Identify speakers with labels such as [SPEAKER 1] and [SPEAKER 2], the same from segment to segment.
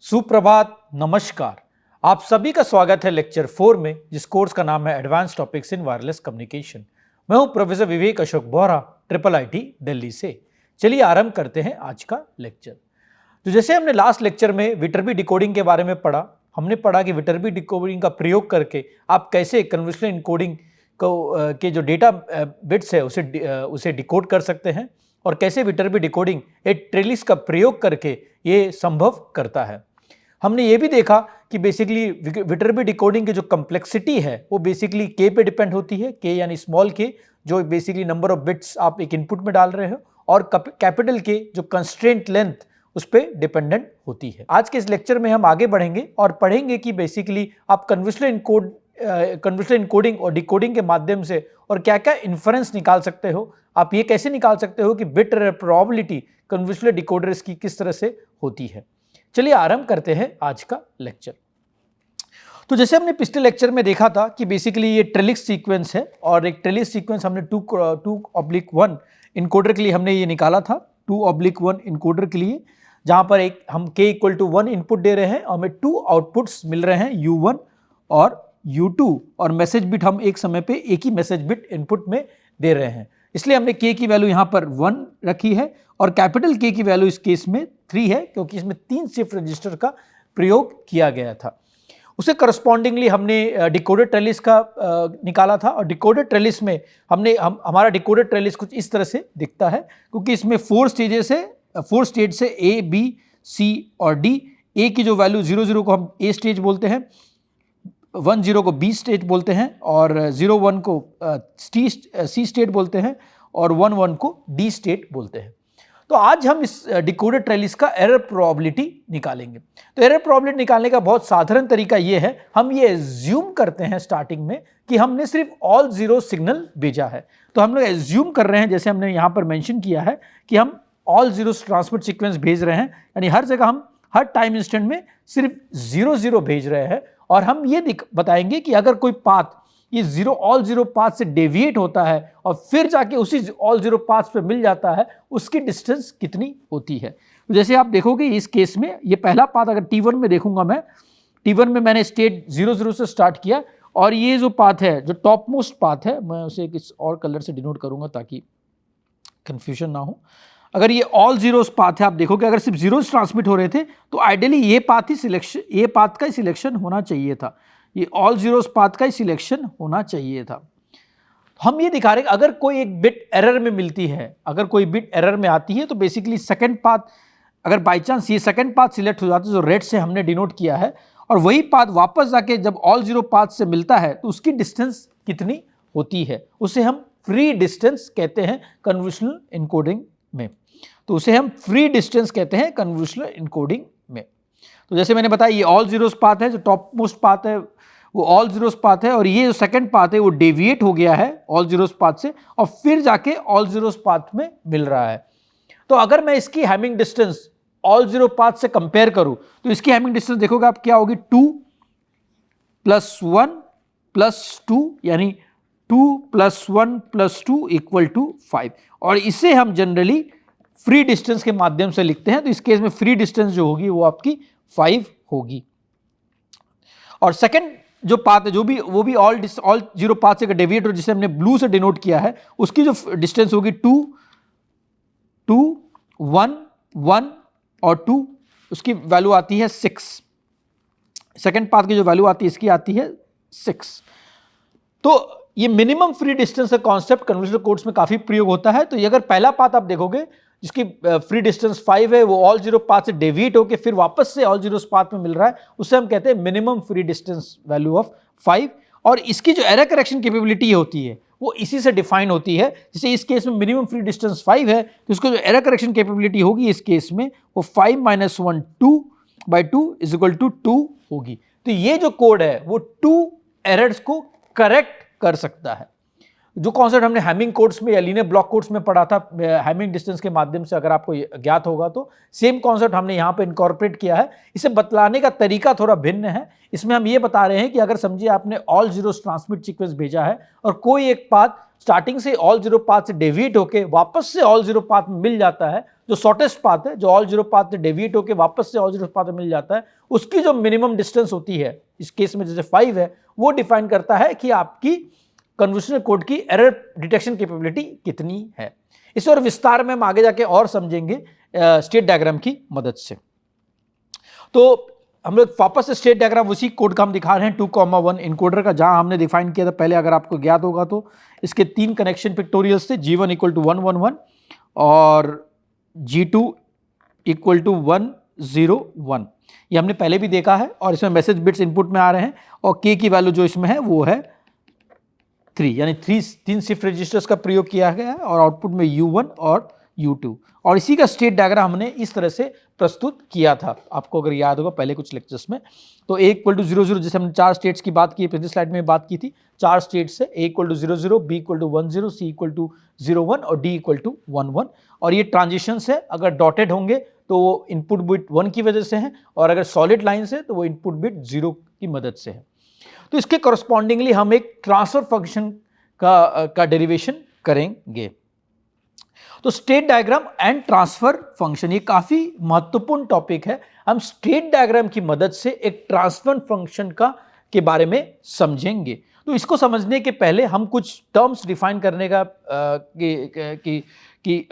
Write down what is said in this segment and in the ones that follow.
[SPEAKER 1] सुप्रभात, नमस्कार। आप सभी का स्वागत है लेक्चर 4 में, जिस कोर्स का नाम है advance topics in wireless communication. मैं हूं प्रोफेसर विवेक अशोक बोहरा, IIIT दिल्ली से। चलिए आरंभ करते हैं आज का लेक्चर। तो जैसे हमने लास्ट लेक्चर में विटर्बी डिकोडिंग के बारे में पढ़ा, हमने पढ़ा कि विटर्बी डिकोडिंग का प्रयोग करके आप कैसे कन्वोल्यूशनल इनकोडिंग को के जो डेटा बिट्स है उसे डिकोड कर सकते हैं और कैसे विटर्बी डिकोडिंग एक ट्रेलिस का प्रयोग करके ये संभव करता है। हमने ये भी देखा कि बेसिकली विटर्बी डिकोडिंग की जो कम्प्लेक्सिटी है वो बेसिकली के पे डिपेंड होती है, के यानी स्मॉल के जो बेसिकली नंबर ऑफ बिट्स आप एक इनपुट में डाल रहे हो, और कैपिटल के जो कंस्ट्रेंट लेंथ उस पर डिपेंडेंट होती है। आज के इस लेक्चर में हम आगे बढ़ेंगे और पढ़ेंगे कि बेसिकली आप कन्वोल्यूशनल इनकोडिंग और डिकोडिंग के माध्यम से और क्या क्या इन्फरेंस निकाल सकते हो। आप ये कैसे निकाल सकते हो कि bit error probability convolutional decoders की किस तरह से होती है। चलिए आरंभ करते हैं आज का लेक्चर। तो जैसे हमने पिछले लेक्चर में देखा था कि बेसिकली ये ट्रेलिस सीक्वेंस है और एक ट्रेलिस सीक्वेंस हमने 2/1 इनकोडर के लिए हमने ये निकाला था, 2/1 इनकोडर के लिए, जहां पर एक हम k = 1 इनपुट दे रहे हैं और हमें 2 आउटपुट्स मिल रहे हैं u1 और u2, और मैसेज बिट हम एक समय पे एक ही मैसेज बिट इनपुट में दे रहे हैं। इसलिए हमने k की वैल्यू यहाँ पर 1 रखी है और कैपिटल K की वैल्यू इस केस में 3 है, क्योंकि इसमें 3 शिफ्ट रजिस्टर का प्रयोग किया गया था। उसे करस्पॉन्डिंगली हमने डिकोडर ट्रेलिस का निकाला था, और डिकोडर ट्रेलिस में हमारा डिकोडर ट्रेलिस कुछ इस तरह से दिखता है, क्योंकि इसमें 4 स्टेज से A, B, C और D। A की जो वैल्यू 0 को हम A स्टेज बोलते हैं, 10 को B स्टेज बोलते हैं, और 01 को C स्टेट बोलते हैं, और 11 को D स्टेट बोलते हैं। तो आज हम इस डिकोडर ट्रेलिस का एरर प्रोबेबिलिटी निकालेंगे। तो एरर प्रोबेबिलिटी निकालने का बहुत साधारण तरीका ये है, हम ये एज्यूम करते हैं स्टार्टिंग में कि हमने सिर्फ ऑल जीरो सिग्नल भेजा है। तो हम लोग एज्यूम कर रहे हैं, जैसे हमने यहाँ पर मेंशन किया है, कि हम ऑल जीरो ट्रांसमिट सीक्वेंस भेज रहे हैं, यानी हर जगह हम हर टाइम इंस्टेंट में सिर्फ 0 भेज रहे हैं। और हम ये बताएंगे कि अगर कोई पाथ ये ऑल जीरो पाथ से डेविएट होता है और फिर जाके उसी ऑल जीरो पाथ पे मिल जाता है, उसकी डिस्टेंस कितनी होती है। तो जैसे आप देखोगे इस केस में ये पहला पाथ अगर T1 में देखूंगा मैं, T1 में मैंने स्टेट 0 से स्टार्ट किया, और ये जो पाथ है, जो टॉप मोस्ट पाथ है, मैं उसे किस और कलर से डिनोट करूंगा ताकि कंफ्यूजन ना हो। अगर ये ऑल जीरोस पाथ है, आप देखोगे अगर सिर्फ जीरोस ट्रांसमिट हो रहे थे तो आइडियली ये पाथ का ही सिलेक्शन होना चाहिए था, ये ऑल जीरोस पाथ का ही सिलेक्शन होना चाहिए था। हम ये दिखा रहे हैं अगर कोई एक बिट एरर में मिलती है, अगर कोई बिट एरर में आती है, तो बेसिकली सेकंड पाथ, अगर बाई चांस ये सेकंड पाथ सिलेक्ट हो जाता है जो रेड से हमने डिनोट किया है, और वही पाथ वापस जाके जब ऑल जीरो पाथ से मिलता है तो उसकी डिस्टेंस कितनी होती है, उसे हम फ्री डिस्टेंस कहते हैं कन्वोल्यूशनल इनकोडिंग में। तो उसे हम फ्री डिस्टेंस कहते हैं कन्वोल्यूशनल इनकोडिंग में। तो जैसे मैंने बताया ये ऑल जीरोस पाथ है, जो टॉप मोस्ट पाथ है वो ऑल जीरोस पाथ है, और ये जो सेकंड पाथ है वो डेविएट हो गया है ऑल जीरोस पाथ से और फिर जाके ऑल जीरोस पाथ में मिल रहा है। तो अगर मैं इसकी Hamming distance all zero path से कंपेयर करूं तो इसकी हैमिंग डिस्टेंस देखोगे आप क्या होगी, 2 + 1 + 2, यानी 2 + 1 + 2 = 5, और इसे हम जनरली फ्री डिस्टेंस के माध्यम से लिखते हैं। तो इस केस में फ्री डिस्टेंस जो होगी वो आपकी 5 होगी। और सेकंड जो पाथ है वो भी ऑल जीरो पाथ से डेविएट हो, जिसे हमने ब्लू से डिनोट किया है, उसकी जो डिस्टेंस होगी 2 2 1 1 और 2, उसकी वैल्यू आती है 6। सेकंड पाथ की जो वैल्यू आती है इसकी आती है 6। तो ये मिनिमम फ्री डिस्टेंस का कॉन्सेप्ट कन्वोल्यूशनल कोड्स में काफी प्रयोग होता है। तो ये अगर पहला पाथ आप देखोगे जिसकी फ्री डिस्टेंस 5 है, वो ऑल जीरो पाथ से डेविएट होकर फिर वापस से ऑल जीरो पाथ में मिल रहा है, उसे हम कहते हैं minimum free distance value of 5। और इसकी जो एरर करेक्शन कैपेबिलिटी होती है वो इसी से डिफाइन होती है। जैसे इस केस में मिनिमम फ्री डिस्टेंस 5 है, तो इसको जो एरर करेक्शन कैपेबिलिटी होगी इस केस में वो 5 - 1 2/2 = 2 होगी। तो ये जो कोड है वो 2 एरर्स को करेक्ट कर सकता है। जो कॉन्सेप्ट हमने हैमिंग कोड्स में या लीनियर ब्लॉक कोड्स में पढ़ा था, हैमिंग डिस्टेंस के माध्यम से, अगर आपको ज्ञात होगा तो सेम कॉन्सेप्ट हमने यहाँ पे इनकॉर्पोरेट किया है। इसे बतलाने का तरीका थोड़ा भिन्न है। इसमें हम ये बता रहे हैं कि अगर समझिए आपने ऑल जीरोस ट्रांसमिट सीक्वेंस भेजा है और कोई एक पाथ स्टार्टिंग से ऑल जीरो पाथ से डेविएट होके वापस से ऑल जीरो पाथ में मिल जाता है, जो शॉर्टेस्ट पाथ है, जो ऑल जीरो पाथ से डेविएट होके वापस से ऑल जीरो पाथ में मिल जाता है, उसकी जो मिनिमम डिस्टेंस होती है, इस केस में जैसे 5 है, वो डिफाइन करता है कि आपकी कन्वोल्यूशनल कोड की एरर डिटेक्शन कैपेबिलिटी कितनी है। इसे और विस्तार में हम आगे जाके और समझेंगे स्टेट डायग्राम की मदद से। तो हम लोग वापस से स्टेट डायग्राम उसी कोड का हम दिखा रहे हैं 2,1 इनकोडर का, जहां हमने डिफाइन किया था पहले, अगर आपको ज्ञात होगा तो इसके 3 कनेक्शन पिक्टोरियल्स थे, G1 = 111 और G2 = 101। ये हमने पहले भी देखा है और इसमें मैसेज बिट्स इनपुट में आ रहे हैं और K की वैल्यू जो इसमें है वो है 3, यानी 3 शिफ्ट रजिस्टर्स का प्रयोग किया गया है और आउटपुट में U1 और U2, और इसी का स्टेट डायग्राम हमने इस तरह से प्रस्तुत किया था, आपको अगर याद होगा पहले कुछ लेक्चर्स में। तो A = 0,0, जैसे हमने 4 स्टेट्स की बात की पिछली स्लाइड में बात की थी, 4 स्टेट्स है, A = 0,0, B = 10, C = 0,1 और D = 11, और ये ट्रांजिशंस है। अगर डॉटेड होंगे तो वो इनपुट बिट 1 की वजह से है, और अगर सॉलिड लाइन्स है तो वो इनपुट बिट 0 की मदद से है। तो इसके करस्पॉन्डिंगली हम एक ट्रांसफर फंक्शन का डेरिवेशन करेंगे। तो state diagram and transfer function ये काफी महत्वपूर्ण टॉपिक है। हम स्टेट डायग्राम की मदद से एक ट्रांसफर फंक्शन के बारे में समझेंगे। तो इसको समझने के पहले हम कुछ टर्म्स डिफाइन करने का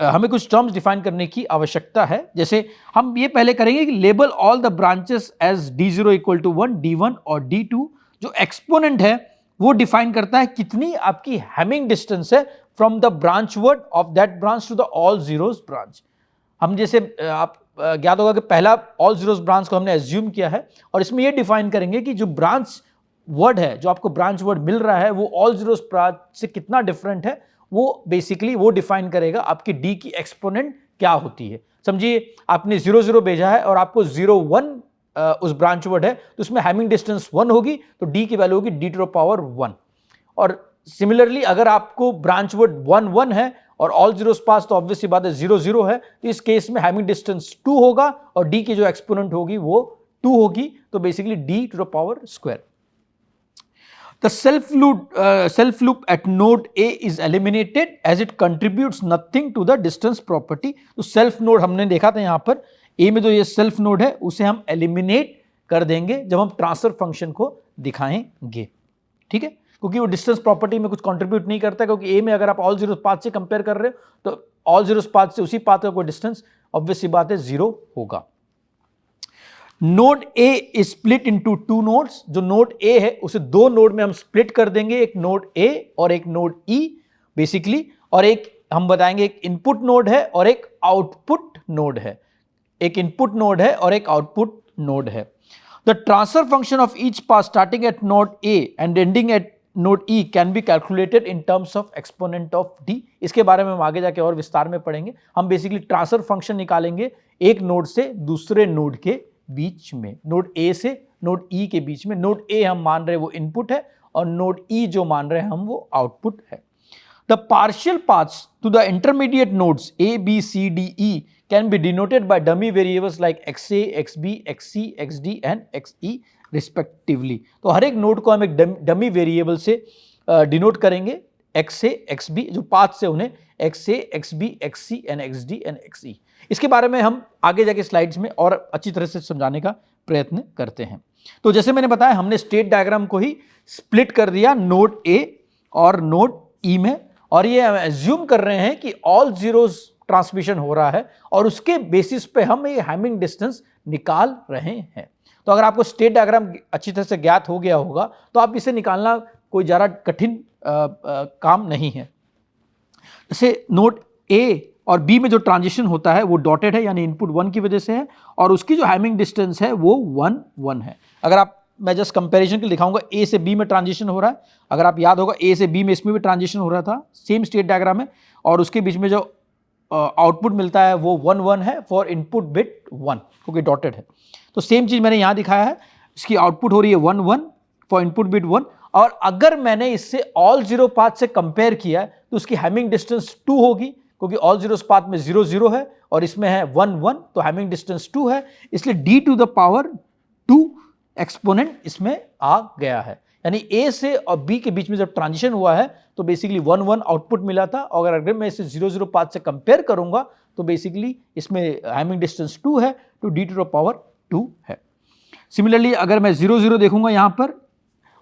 [SPEAKER 1] हमें कुछ टर्म्स डिफाइन करने की आवश्यकता है। जैसे हम ये पहले करेंगे कि label all the branches as D0 = 1, D1 और D2। जो एक्सपोनेंट है वो डिफाइन करता है कितनी आपकी हैमिंग डिस्टेंस है from the branch word of that branch to the all zeros branch. हम जैसे आप ज्ञात होगा कि पहला ऑल जीरोस ब्रांच को हमने एज्यूम किया है, और इसमें ये डिफाइन करेंगे कि जो ब्रांच वर्ड है, जो आपको ब्रांच वर्ड मिल रहा है, वो ऑल जीरोस ब्रांच से कितना डिफरेंट है, वो बेसिकली वो डिफाइन करेगा आपकी डी की एक्सपोनेंट क्या होती है। समझिए आपने 0,0 भेजा है और आपको 0,1 उस ब्रांच वर्ड है, तो उसमें हैमिंग डिस्टेंस 1 होगी, तो d की वैल्यू होगी d⁻1। और सिमिलरली अगर आपको ब्रांच वर्ड 1,1 है और ऑल जीरोस पास, तो ऑब्वियस सी बात है 0,0 है, तो इस केस में हैमिंग डिस्टेंस 2 होगा और d की जो एक्सपोनेंट होगी वो 2 होगी, तो basically d²। The self loop at node A is eliminated as it contributes nothing to the distance property। तो सेल्फ नोड हमने देखा था यहाँ पर A में जो ये सेल्फ नोड है उसे हम एलिमिनेट कर देंगे जब हम ट्रांसफर फंक्शन को दिखाएंगे, ठीक है, क्योंकि वो डिस्टेंस प्रॉपर्टी में कुछ कंट्रीब्यूट नहीं करता, क्योंकि A में अगर आप ऑल जीरोस पाथ से कंपेयर कर रहे हो तो ऑल जीरोस पाथ से उसी पाथ का कोई डिस्टेंस ऑब्वियस सी बात है 0 होगा। Node A is split into 2 nodes. जो नोड A है उसे 2 नोड में हम स्प्लिट कर देंगे, एक नोड A और एक नोड E बेसिकली, और एक हम बताएंगे एक इनपुट नोड है और एक आउटपुट नोड है, एक इनपुट नोड है और एक आउटपुट नोड है। The transfer function of each path starting at node A and ending eight node E can be calculated in terms of exponent of D। इसके बारे में हम आगे जाके और विस्तार में पढ़ेंगे। हम बेसिकली ट्रांसफर फंक्शन निकालेंगे एक नोड से दूसरे नोड के बीच में, नोड A से नोड E के बीच में। नोड A हम मान रहे हैं वो इनपुट है और नोड E जो मान रहे हैं हम वो आउटपुट है। The partial paths to the intermediate nodes A, B, C, D, E can be denoted by dummy variables like XA, XB, XC, XD and XE respectively। तो हर एक नोड को हम एक डमी वेरिएबल से डिनोट करेंगे, XA, XB, जो path से उन्हें XA, XB, XC and XD and XE। इसके बारे में हम आगे जाके स्लाइड्स में और अच्छी तरह से समझाने का प्रयत्न करते हैं। तो जैसे मैंने बताया हमने स्टेट डायग्राम को ही स्प्लिट कर दिया नोड A और नोड E में, और ये एज्यूम कर रहे हैं कि ऑल जीरोस ट्रांसमिशन हो रहा है और उसके बेसिस पे हम ये हैमिंग डिस्टेंस निकाल रहे हैं। तो अगर आपको स्टेट डायग्राम अच्छी तरह से ज्ञात हो गया होगा तो आप इसे निकालना कोई ज़्यादा कठिन काम नहीं है। जैसे नोड A और B में जो ट्रांजिशन होता है वो डॉटेड है, यानी इनपुट 1 की वजह से है, और उसकी जो हैमिंग डिस्टेंस है वो 1 है। अगर आप, मैं जस्ट कंपैरिजन के लिए दिखाऊंगा, A से B में ट्रांजिशन हो रहा है, अगर आप याद होगा A से B में इसमें भी ट्रांजिशन हो रहा था, सेम स्टेट डायग्राम है, और उसके बीच में जो आउटपुट मिलता है वो 1 है फॉर इनपुट बिट 1, क्योंकि डॉटेड है। तो सेम चीज मैंने यहां दिखाया है, इसकी आउटपुट हो रही है 1 फॉर इनपुट बिट 1, और अगर मैंने इससे ऑल जीरो पाथ से कंपेयर किया है तो उसकी हैमिंग डिस्टेंस 2 होगी, क्योंकि ऑल जीरोस पाथ में 0 है और इसमें है 1 तो हैमिंग डिस्टेंस 2 है, इसलिए D⁻2 एक्सपोनेंट इसमें आ गया है। यानी ए से और बी के बीच में जब ट्रांजिशन हुआ है तो बेसिकली 1 1 आउटपुट मिला था, और अगर मैं इसे 0 0 पाथ से कंपेयर करूंगा तो बेसिकली इसमें हैमिंग डिस्टेंस 2 है, तो d टू द पावर 2 है। सिमिलरली अगर मैं 0 0 देखूंगा यहां पर,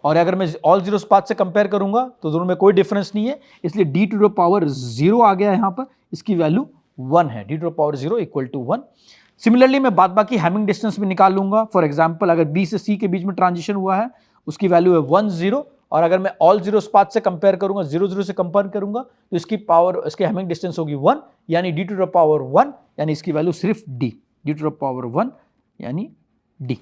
[SPEAKER 1] और अगर मैं ऑल जीरोस पाथ से कंपेयर करूंगा तो दोनों में कोई डिफरेंस नहीं है, इसलिए d टू द पावर 0 आ गया यहां पर, इसकी वैल्यू 1 है, d to the power 0 equal to 1। Similarly मैं बाद बाकी हैमिंग डिस्टेंस भी निकाल लूंगा। फॉर एग्जांपल अगर b से c के बीच में ट्रांजिशन हुआ है उसकी वैल्यू है 1 0, और अगर मैं ऑल जीरोस पाथ से कंपेयर करूंगा, 0 0 से कंपेयर करूंगा तो इसकी पावर, इसके हैमिंग डिस्टेंस होगी 1, यानी d टू द पावर 1, यानी इसकी वैल्यू सिर्फ d टू द पावर 1 यानी d।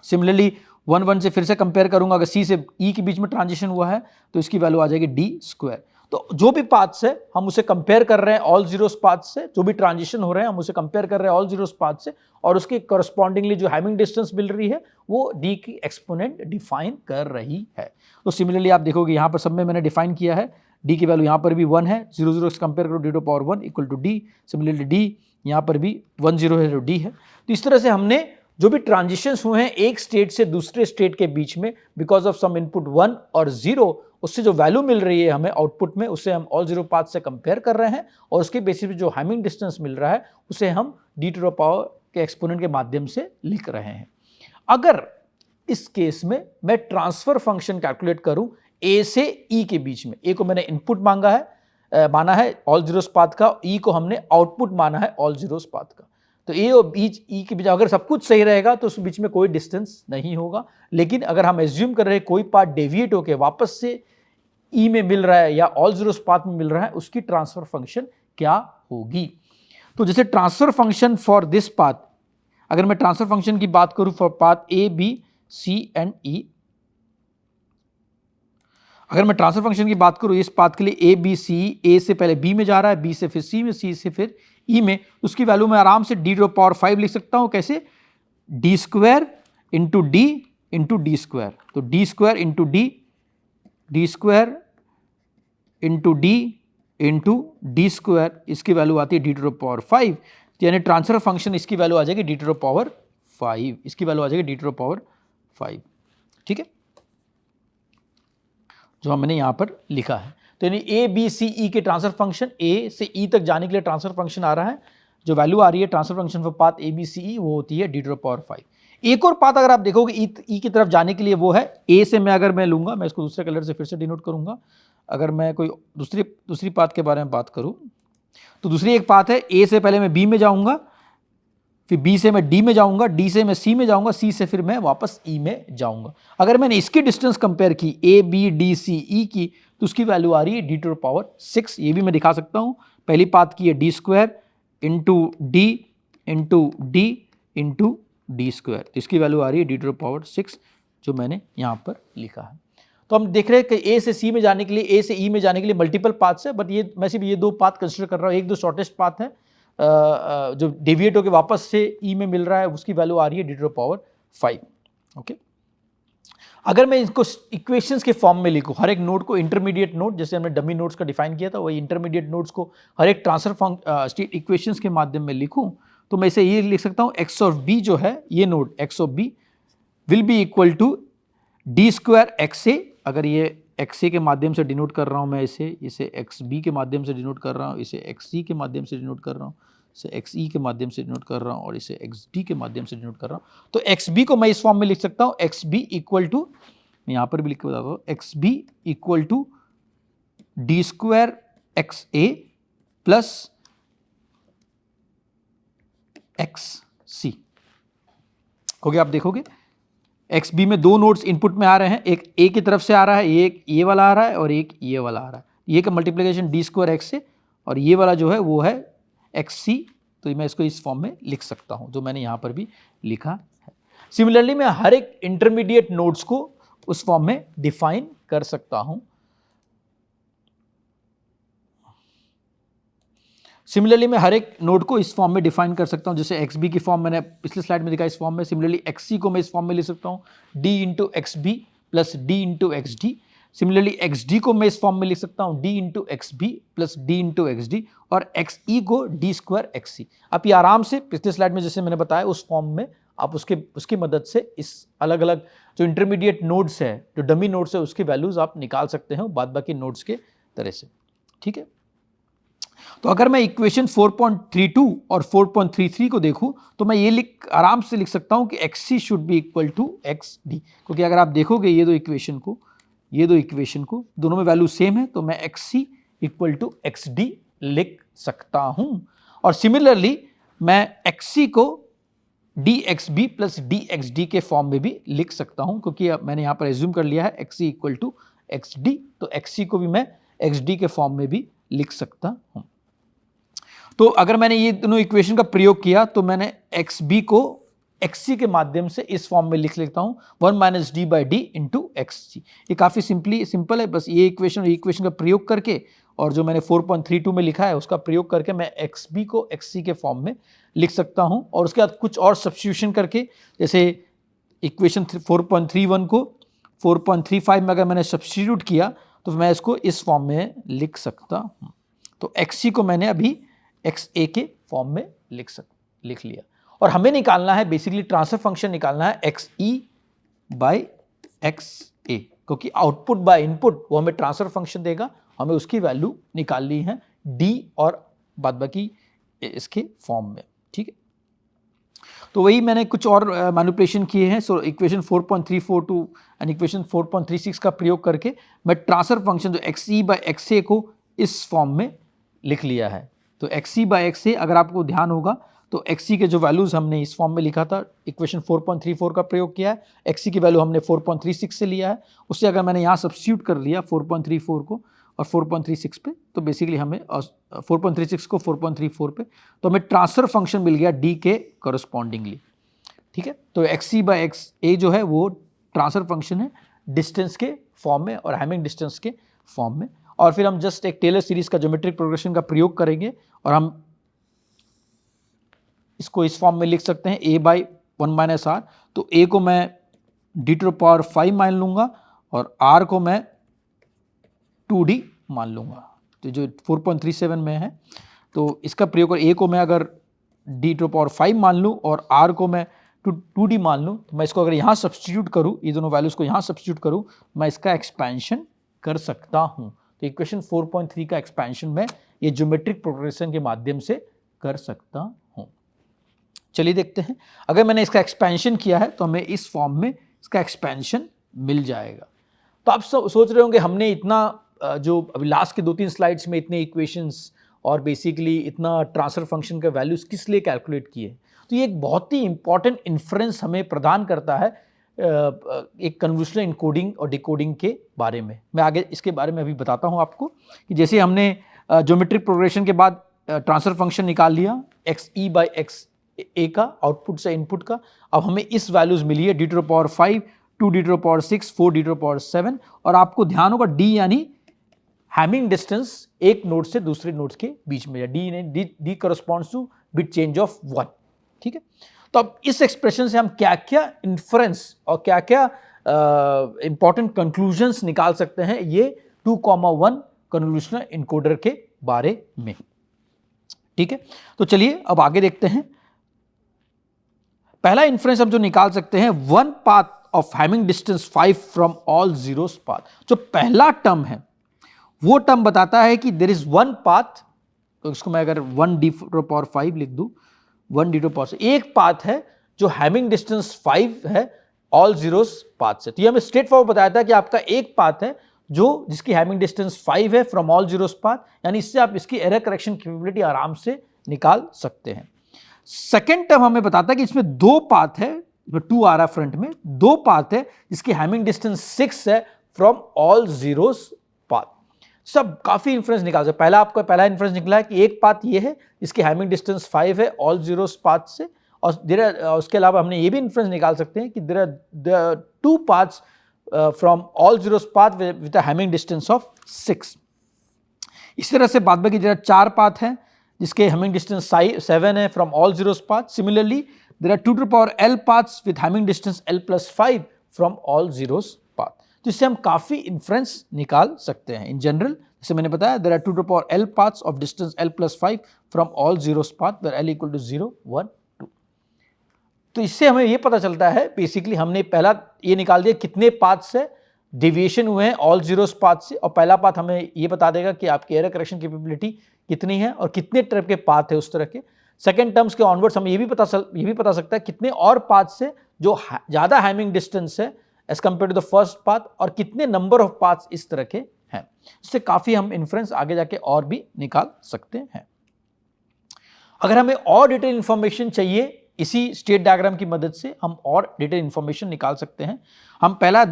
[SPEAKER 1] सिमिलरली 1 1 से फिर से कंपेयर करूंगा, अगर c से e के बीच में ट्रांजिशन हुआ है तो इसकी वैल्यू आ जाएगी d स्क्वायर। तो जो भी पाथ से हम उसे कंपेयर कर रहे हैं ऑल जीरोस पाथ से, जो भी ट्रांजिशन हो रहे हैं हम उसे कंपेयर कर रहे हैं ऑल जीरोस पाथ से, और उसके करस्पॉन्डिंगली जो हैमिंग डिस्टेंस मिल रही है वो d की एक्सपोनेंट डिफाइन कर रही है। तो सिमिलरली आप देखोगे यहाँ पर सब में मैंने डिफाइन किया है, d की वैल्यू यहाँ पर भी 1 है, 0 0 से कंपेयर करो d to power 1 equal to d। Similarly d यहाँ पर भी 1 0 है तो d है। तो इस तरह से हमने जो भी ट्रांजिशंस हुए हैं एक स्टेट से दूसरे स्टेट के बीच में बिकॉज ऑफ सम इनपुट 1 और 0, उससे जो वैल्यू मिल रही है हमें आउटपुट में उसे हम ऑल जीरो पाथ से कंपेयर कर रहे हैं, और उसके बेसिस पे जो हैमिंग डिस्टेंस मिल रहा है उसे हम d टू द पावर के एक्सपोनेंट के माध्यम से लिख रहे हैं। अगर इस केस में मैं ट्रांसफर फंक्शन कैलकुलेट करूं a से e के बीच में, a को मैंने इनपुट माना है ऑल जीरोस पाथ का, e को हमने आउटपुट माना है ऑल जीरोस पाथ का, तो a और e के बीच अगर सब कुछ सही रहेगा तो उस बीच में कोई डिस्टेंस नहीं होगा। लेकिन अगर हम एज्यूम कर रहे हैं कोई पार्ट डेविएट होकर वापस से e में मिल रहा है या ऑल जीरोस पाथ में मिल रहा है, उसकी ट्रांसफर फंक्शन क्या होगी। तो जैसे transfer function for this path, अगर मैं ट्रांसफर फंक्शन की बात करूं for path a b c and e, अगर मैं ट्रांसफर फंक्शन की बात करूं इस पाथ के लिए a b c, a से पहले b में जा रहा है, b से फिर c में, c से फिर e में, उसकी वैल्यू मैं आराम से d टू द पावर 5 लिख सकता हूं। कैसे? d square into d into D square, तो d square into d square into d into D square, इसकी वैल्यू आती है d टू द पावर 5, यानी ट्रांसफर फंक्शन इसकी वैल्यू आ जाएगी d टू द पावर 5, इसकी वैल्यू आ जाएगी d टू द पावर 5। ठीक है, जो हमने यहां पर लिखा है। तो यानी a b c e के ट्रांसफर फंक्शन, a से e तक जाने के लिए ट्रांसफर फंक्शन आ रहा है, जो वैल्यू आ रही है transfer function for path a b c e वो होती है d टू द पावर 5। एक और पाथ अगर आप देखोगे e की तरफ जाने के लिए वो है a से, मैं अगर मैं लूंगा, मैं इसको दूसरे कलर से फिर से डिनोट करूंगा। अगर मैं कोई दूसरी पाथ के बारे में बात करूं तो दूसरी एक पाथ है a से पहले मैं b में जाऊंगा, फिर b से मैं d में जाऊंगा, d से मैं c में जाऊंगा, c से फिर मैं वापस e में जाऊंगा। अगर मैंने इसकी डिस्टेंस कंपेयर की a b d c e की तो उसकी वैल्यू आ रही है d टू द पावर 6। ये भी मैं दिखा सकता हूं, पहली पाथ की है d square into d into d into D square, तो इसकी वैल्यू आ रही है d टू द पावर 6, जो मैंने यहां पर लिखा है। तो हम देख रहे हैं कि a से c में जाने के लिए, a से e में जाने के लिए मल्टीपल पाथ्स है, बट ये मैं सिर्फ ये दो पाथ कंसिडर कर रहा हूँ। एक दो शॉर्टेस्ट पाथ है जो डेविएट होकर वापस से e में मिल रहा है, उसकी वैल्यू आ रही है d to the power 5। Okay, अगर मैं इसको इक्वेशंस के फॉर्म में लिखूं, हर एक नोड को इंटरमीडिएट नोड, जैसे हमने डमी नोड्स का डिफाइन किया था, वही इंटरमीडिएट नोड्स को हर एक ट्रांसफर स्टेट इक्वेशंस के माध्यम में लिखूं, तो मैं इसे ये लिख सकता हूं x ऑफ b जो है, ये node x of b will be equal to D square X A, अगर ये एक्स ए के माध्यम से डिनोट कर रहा हूं मैं इसे एक्स बी के माध्यम से डिनोट कर रहा हूं, इसे एक्स सी के माध्यम से डिनोट कर रहा हूं, इसे एक्स ई के माध्यम से डिनोट कर रहा हूं, और इसे एक्स डी के माध्यम से डिनोट कर रहा हूं। तो एक्स बी को मैं इस फॉर्म में लिख सकता हूं, एक्स बी इक्वल टू, मैं यहां पर भी लिख के बताता हूं, X B equal to D square X A plus X C. हो गया, आप देखोगे एक्स बी में दो नोड्स इनपुट में आ रहे हैं, एक ए की तरफ से आ रहा है, एक ये वाला आ रहा है और एक ये वाला आ रहा है। ये का मल्टीप्लिकेशन डी स्क्वायर एक्स से, और ये वाला जो है वो है एक्स सी, तो मैं इसको इस फॉर्म में लिख सकता हूं, जो मैंने यहां पर भी लिखा है। सिमिलरली मैं हर एक इंटरमीडिएट नोड्स को उस फॉर्म में डिफाइन कर सकता हूं। सिमिलरली मैं हर एक नोड को इस फॉर्म में डिफाइन कर सकता हूं, जैसे एक्स बी की फॉर्म मैंने पिछले स्लाइड में दिखाया इस फॉर्म में। सिमिलरली एक्स सी को मैं इस फॉर्म में लिख सकता हूं, d into x b plus d into x d. Similarly x d को मैं इस फॉर्म में लिख सकता हूं, d into x b plus d into x d, और एक्स ई को डी स्क्वायर एक्स सी। आप ये आराम से पिछले स्लाइड में जैसे मैंने बताया उस फॉर्म में आप उसकी मदद से इस अलग अलग जो इंटरमीडिएट नोड्स है, जो डमी नोड्स है, उसकी वैल्यूज आप निकाल सकते हैं बाद बाकी नोड्स के तरह से। ठीक है, तो अगर मैं इक्वेशन 4.32 और 4.33 को देखूं तो मैं ये आराम से लिख सकता हूं कि xc should be equal to xd, क्योंकि अगर आप देखोगे ये दो इक्वेशन को दोनों में वैल्यू सेम है, तो मैं xc इक्वल टू xd लिख सकता हूं। और सिमिलरली मैं xc को dxb प्लस dxd के फॉर्म में भी लिख सकता हूं, क्योंकि मैंने यहां पर एज्यूम कर लिया है xc इक्वल टू xd, तो xc को भी मैं xd के फॉर्म में भी लिख सकता हूं। तो अगर मैंने ये दोनों इक्वेशन का प्रयोग किया तो मैंने xb को xc के माध्यम से इस फॉर्म में लिख लेता हूं 1 minus D by D into xc। ये काफ़ी सिंपल है, बस ये इक्वेशन का प्रयोग करके और जो मैंने 4.32 में लिखा है उसका प्रयोग करके मैं xb को xc के फॉर्म में लिख सकता हूं, और उसके बाद कुछ और सब्स्टिट्यूशन करके, जैसे इक्वेशन 4.31 को 4.35 में अगर मैंने सब्स्टिट्यूट किया तो मैं इसको इस फॉर्म में लिख सकता हूं। तो xc को मैंने अभी xa के फॉर्म में लिख लिया, और हमें निकालना है बेसिकली ट्रांसफर फंक्शन निकालना है xe बाई xa, क्योंकि आउटपुट बाय इनपुट वो हमें ट्रांसफर फंक्शन देगा, हमें उसकी वैल्यू निकालनी है d और बाद बाकी इसके फॉर्म में। ठीक है, तो वही मैंने कुछ और मैनिपुलेशन किए हैं। सो इक्वेशन 4.342 एंड इक्वेशन 4.36 का प्रयोग करके मैं ट्रांसफर फंक्शन जो xe बाई xa को इस फॉर्म में लिख लिया है। तो xe बाई xa अगर आपको ध्यान होगा तो xe के जो वैल्यूज हमने इस फॉर्म में लिखा था, इक्वेशन 4.34 का प्रयोग किया है, xe की वैल्यू हमने 4.36 से लिया है, उससे अगर मैंने यहाँ सब्स्टिट्यूट कर लिया 4.34 को और 4.36 पे, तो बेसिकली हमें 4.36 को 4.34 पे, तो हमें ट्रांसफर फंक्शन मिल गया d के करस्पॉन्डिंगली। ठीक है, तो xe बाई xa जो है वो ट्रांसफर फंक्शन है डिस्टेंस के फॉर्म में और हैमिंग डिस्टेंस के फॉर्म में, और फिर हम जस्ट एक टेलर सीरीज का ज्योमेट्रिक प्रोग्रेशन का प्रयोग करेंगे और हम इसको इस फॉर्म में लिख सकते हैं a बाई 1 माइनस आर। तो a को मैं d टू द पावर 5 मान लूंगा और r को मैं 2d मान लूंगा, तो जो 4.37 में है, तो इसका प्रयोग कर a को मैं अगर d टू द पावर 5 मान लूँ और r को मैं 2d मान लूँ, तो मैं इसको अगर यहाँ सब्स्टिट्यूट करूँ, ये दोनों वैल्यूज को यहाँ सब्स्टिट्यूट करूँ, मैं इसका एक्सपेंशन कर सकता हूँ। तो इक्वेशन 4.3 का एक्सपेंशन मैं ये ज्योमेट्रिक प्रोग्रेशन के माध्यम से कर सकता हूँ। चलिए देखते हैं, अगर मैंने इसका एक्सपेंशन किया है तो हमें इस फॉर्म में इसका एक्सपेंशन मिल जाएगा। तो आप सोच रहे होंगे हमने इतना जो अभी लास्ट के 2-3 स्लाइड्स में इतने इक्वेशंस और बेसिकली इतना ट्रांसफर फंक्शन का वैल्यूज किस लिए कैलकुलेट किए, तो ये एक बहुत ही इंपॉर्टेंट इन्फ्रेंस हमें प्रदान करता है एक कन्वोल्यूशनल इनकोडिंग और डिकोडिंग के बारे में। मैं आगे इसके बारे में अभी बताता हूँ आपको कि जैसे हमने ज्योमेट्रिक प्रोग्रेशन के बाद ट्रांसफर फंक्शन निकाल लिया xe बाई xa का आउटपुट से इनपुट का, अब हमें इस वैल्यूज मिली है d to the power 5, 2d to the power 6, 4d to the power 7, और आपको ध्यान होगा d यानी हैमिंग डिस्टेंस एक नोड से दूसरे नोड के बीच में, d corresponds two bit change of 1। ठीक है, तो अब इस एक्सप्रेशन से हम क्या क्या इन्फ्रेंस और क्या क्या इंपॉर्टेंट कंक्लूजन्स निकाल सकते हैं ये 2,1 कन्वोल्यूशनल इनकोडर के बारे में। ठीक है, तो चलिए अब आगे देखते हैं। पहला इन्फ्रेंस हम जो निकाल सकते हैं, one path of Hamming distance 5 from all zeros path. जो पहला टर्म है वो टर्म बताता है कि देयर इज वन पाथ, तो इसको मैं अगर 1d टू द पावर 5 लिख दूं, 1d टू द पावर, एक पाथ है जो हैमिंग डिस्टेंस 5 है ऑल जीरोस पाथ से। तो ये हमें स्ट्रेट फॉरवर्ड बताया था कि आपका एक पाथ है जो जिसकी हैमिंग डिस्टेंस 5 है फ्रॉम ऑल जीरोस पाथ, यानी इससे आप इसकी एरर करेक्शन कैपेबिलिटी आराम से निकाल सकते हैं। सेकेंड टर्म हमें बताता है कि इसमें दो पाथ है, 2 आ रहा है फ्रंट में, दो पाथ है जिसकी हैमिंग डिस्टेंस 6 है फ्रॉम ऑल जीरोस पाथ। सब काफी इंफ्रेंस निकाल सकते। पहला आपका पहला इंफ्रेंस निकला है कि एक पाथ ये है जिसकी हैमिंग डिस्टेंस 5 है ऑल जीरोस पाथ से, और उसके अलावा हमने ये भी इंफ्रेंस निकाल सकते हैं कि there are 2 paths from all zeros path with a Hamming distance of 6। इस तरह से बाद बाकी जो 4 पाथ हैं जिसके हैमिंग डिस्टेंस 7 है from all zeros path. Similarly there are 2 to the power l paths with Hamming distance l plus 5 from all zeros path. तो इससे हम काफी इंफ्रेंस निकाल सकते हैं। इन जनरल जैसे मैंने बताया, there are 2 to the power l paths of distance l plus 5 from all zeros path where l equal to 0, 1, 2। तो इससे हमें ये पता चलता है, बेसिकली हमने पहला ये निकाल दिया कितने पाथ से डेविएशन हुए हैं ऑल जीरोस पाथ से, और पहला पाथ हमें ये बता देगा कि आपकी एरर करेक्शन कैपेबिलिटी कितनी है और कितने टाइप के पाथ है उस तरह के। सेकेंड टर्म्स के ऑनवर्ड्स हमें ये भी पता सकता है कितने और पाथ से जो ज़्यादा हैमिंग डिस्टेंस है as compare to the first path, और कितने नंबर ऑफ पाथ्स इस तरह के हैं। इससे काफ़ी हम इन्फ्रेंस आगे जाके और भी निकाल सकते हैं। अगर हमें और डिटेल इंफॉर्मेशन चाहिए, इसी स्टेट डायग्राम की मदद से हम और डिटेल इंफॉर्मेशन निकाल सकते हैं। हम पहला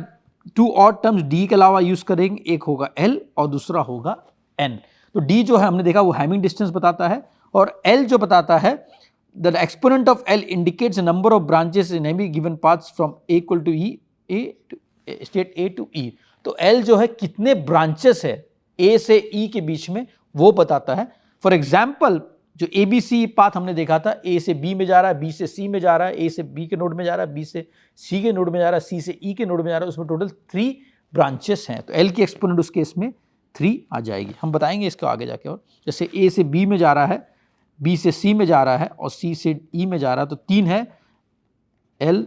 [SPEAKER 1] 2 और टर्म्स डी के अलावा यूज करेंगे, एक होगा एल और दूसरा होगा एन। तो डी जो है हमने देखा वो हैमिंग डिस्टेंस बताता है, और एल जो बताता है the exponent of L indicates number of branches in any given paths from A equal to E state A to E. तो एल जो है कितने ब्रांचेस है ए से ई के बीच में वो बताता है। फॉर एग्जाम्पल जो ए बी सी पाथ हमने देखा था, ए से बी में जा रहा है, बी से सी में जा रहा है, ए से बी के नोड में जा रहा है, बी से सी के नोड में जा रहा है, सी से ई के नोड में जा रहा है, उसमें टोटल 3 ब्रांचेस हैं। तो एल की एक्सपोनेंट उस केस में 3 आ जाएगी। हम बताएंगे इसको आगे जाके। और जैसे ए से बी में जा रहा है, बी से सी में जा रहा है और सी से ई में जा रहा है, तो 3 है एल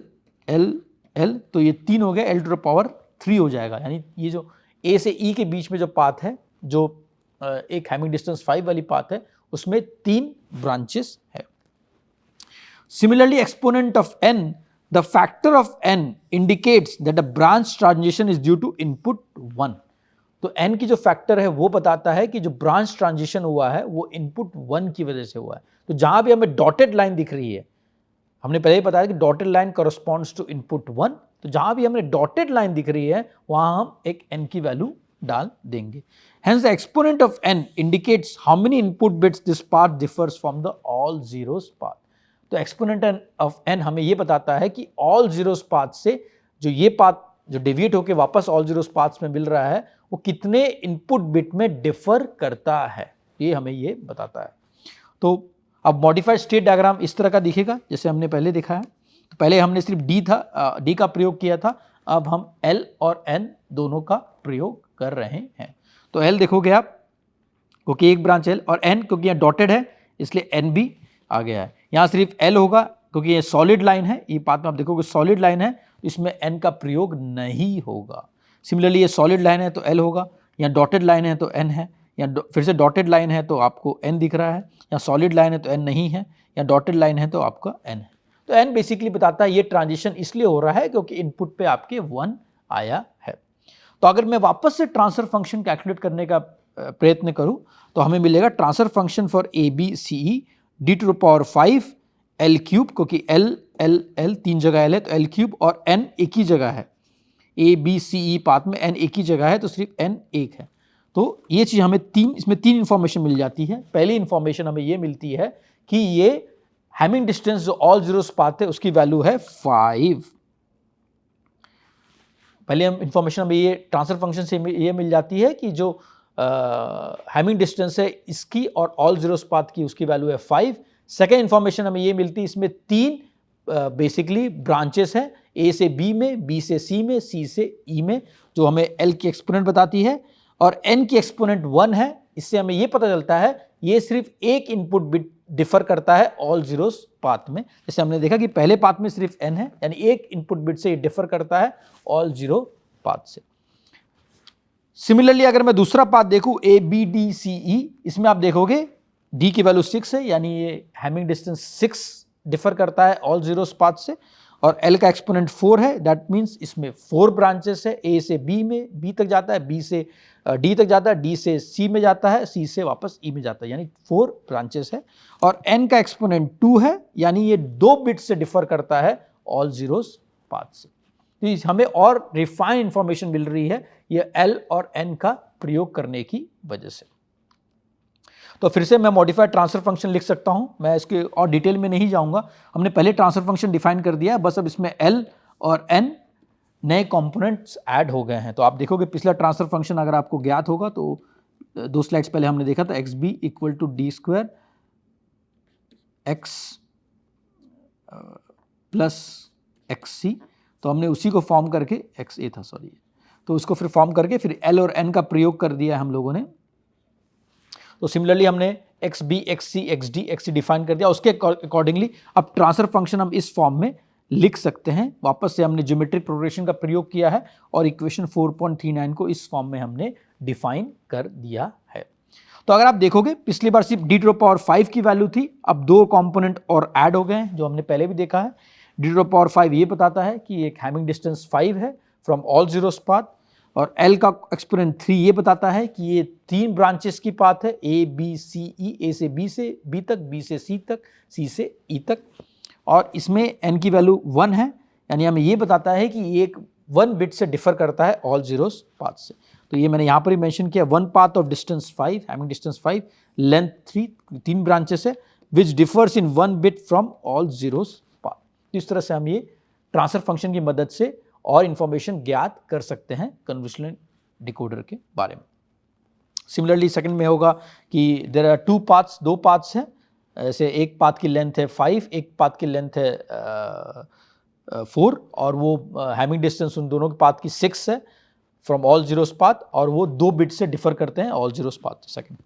[SPEAKER 1] एल एल, तो ये 3 हो गया, एल टू द पावर 3 हो जाएगा। यानी ये जो ए से ई के बीच में जो पाथ है, जो एक हैमिंग डिस्टेंस 5 वाली पाथ है, उसमें 3 ब्रांचेस है। Similarly exponent of n, the factor of n indicates that a branch transition is due to input 1। तो एन की जो फैक्टर है वो बताता है कि जो ब्रांच ट्रांजिशन हुआ है वो इनपुट 1 की वजह से हुआ है। तो जहां भी हमें डॉटेड लाइन दिख रही है, हमने पहले ही बताया कि dotted line corresponds to input 1, तो जहां भी हमें डॉटेड लाइन दिख रही है वहां हम एक n की वैल्यू डाल देंगे। Hence the exponent of n indicates how many input bits this path differs from the all zeros path. तो exponent of n हमें ये बताता है कि all zeros path से जो ये पाथ जो डेविएट होकर वापस all zeros paths में मिल रहा है वो कितने इनपुट बिट में डिफर करता है, ये हमें ये बताता है। तो अब मॉडिफाइड स्टेट डायग्राम इस तरह का दिखेगा जैसे हमने पहले देखा है। तो पहले हमने सिर्फ डी का प्रयोग किया था, अब हम एल और एन दोनों का प्रयोग कर रहे हैं। तो एल देखोगे आप क्योंकि एक ब्रांच एल, और एन क्योंकि यहाँ डॉटेड है इसलिए एन भी आ गया है। यहाँ सिर्फ एल होगा क्योंकि ये सॉलिड लाइन है, ये बात में आप देखोगे सॉलिड लाइन है, इसमें एन का प्रयोग नहीं होगा। सिमिलरली ये सॉलिड लाइन है तो एल होगा, यहाँ डॉटेड लाइन है तो एन है, यहाँ फिर से डॉटेड लाइन है तो आपको एन दिख रहा है, यहाँ सॉलिड लाइन है तो एन नहीं है, यहाँ डॉटेड लाइन है तो आपका एन है। तो एन बेसिकली बताता है ये ट्रांजिशन इसलिए हो रहा है क्योंकि इनपुट पे आपके 1 आया है। तो अगर मैं वापस से ट्रांसफर फंक्शन कैलकुलेट करने का प्रयत्न करूं तो हमें मिलेगा transfer function for a b c e d to the power 5 l cube, क्योंकि एल एल एल 3 जगह एल है तो एल क्यूब, और एन एक ही जगह है, a b c e path में एन एक ही जगह है तो सिर्फ एन एक है। तो ये चीज़ हमें इसमें 3 इंफॉर्मेशन मिल जाती है। पहली इंफॉर्मेशन हमें ये मिलती है कि ये हैमिंग डिस्टेंस जो ऑल जीरोस पाथ है उसकी वैल्यू है 5। पहले हम इंफॉर्मेशन हमें ये ट्रांसफर फंक्शन से ये मिल जाती है कि जो हैमिंग डिस्टेंस है इसकी और ऑल जीरोस पाथ की उसकी वैल्यू है 5। सेकेंड इंफॉर्मेशन हमें ये मिलती है इसमें 3 बेसिकली ब्रांचेस हैं, ए से बी में, बी से सी में, सी से ई में, जो हमें एल की एक्सपोनेंट बताती है, और एन की एक्सपोनेंट 1 है। इससे हमें ये पता चलता है ये सिर्फ एक इनपुट बिट डिफर करता है ऑल जीरोस पाथ में। जैसे हमने देखा कि पहले पाथ में सिर्फ n है, यानी एक इनपुट बिट से ये डिफर करता है ऑल जीरो पाथ से। सिमिलरली अगर मैं दूसरा पाथ देखूं ए बी डी सी ई, इसमें आप देखोगे d की वैल्यू 6 है, यानी ये हैमिंग डिस्टेंस 6 डिफर करता है ऑल जीरोस पाथ से, और l का एक्सपोनेंट 4 है, दैट मीन्स इसमें 4 ब्रांचेस है, a से b में b तक जाता है, b से d तक जाता है, d से c में जाता है, c से वापस e में जाता है, यानी 4 ब्रांचेस है, और n का एक्सपोनेंट 2 है, यानी ये 2 बिट से डिफर करता है ऑल जीरोस पाथ से। तो हमें और रिफाइन इंफॉर्मेशन मिल रही है ये l और n का प्रयोग करने की वजह से। तो फिर से मैं मॉडिफाइड ट्रांसफर फंक्शन लिख सकता हूं, मैं इसके और डिटेल में नहीं जाऊंगा, हमने पहले ट्रांसफर फंक्शन डिफाइन कर दिया है, बस अब इसमें l और n नए कंपोनेंट्स ऐड हो गए हैं। तो आप देखोगे पिछला ट्रांसफर फंक्शन अगर आपको ज्ञात होगा तो 2 स्लाइड्स पहले हमने देखा था X B equal to D square X plus X C, तो हमने उसी को फॉर्म करके एक्स ए था सॉरी, तो उसको फिर फॉर्म करके फिर एल और एन का प्रयोग कर दिया हम लोगों ने। तो सिमिलरली हमने एक्स बी एक्स सी एक्स डी एक्स सी डिफाइन कर दिया, उसके अकॉर्डिंगली अब ट्रांसफर फंक्शन हम इस फॉर्म में लिख सकते हैं। वापस से हमने ज्योमेट्रिक प्रोग्रेशन का प्रयोग किया है और इक्वेशन 4.39 को इस फॉर्म में हमने डिफाइन कर दिया है। तो अगर आप देखोगे पिछली बार सिर्फ d टू द पावर 5 की वैल्यू थी, अब दो कंपोनेंट और ऐड हो गए हैं जो हमने पहले भी देखा है। d टू द पावर 5 ये बताता है कि एक हैमिंग डिस्टेंस 5 है फ्रॉम ऑल जीरोस पाथ, और L का एक्सपोनेंट 3 ये बताता है कि ये 3 ब्रांचेस की पाथ है, A B C E, A से B से B तक, B से C तक, C से E तक, और इसमें n की वैल्यू 1 है, यानी हमें ये बताता है कि ये एक 1 बिट से डिफर करता है ऑल जीरोस पाथ से। तो ये मैंने यहाँ पर ही मेंशन किया, 1 path of distance 5, hamming distance 5, length 3 branches है, which differs in 1 bit from all zeros path. इस तरह से हम ये ट्रांसफर फंक्शन की मदद से और इंफॉर्मेशन ज्ञात कर सकते हैं कन्वोल्यूशन डिकोडर के बारे में। सिमिलरली सेकंड में होगा कि देयर आर 2 पाथ्स, 2 पाथ्स हैं, ऐसे एक पाथ की लेंथ है 5, एक पाथ की लेंथ है 4, और वो हैमिंग डिस्टेंस उन दोनों के पाथ की 6 है फ्रॉम ऑल जीरोस पाथ, और वो 2 बिट से डिफर करते हैं all zeros path second.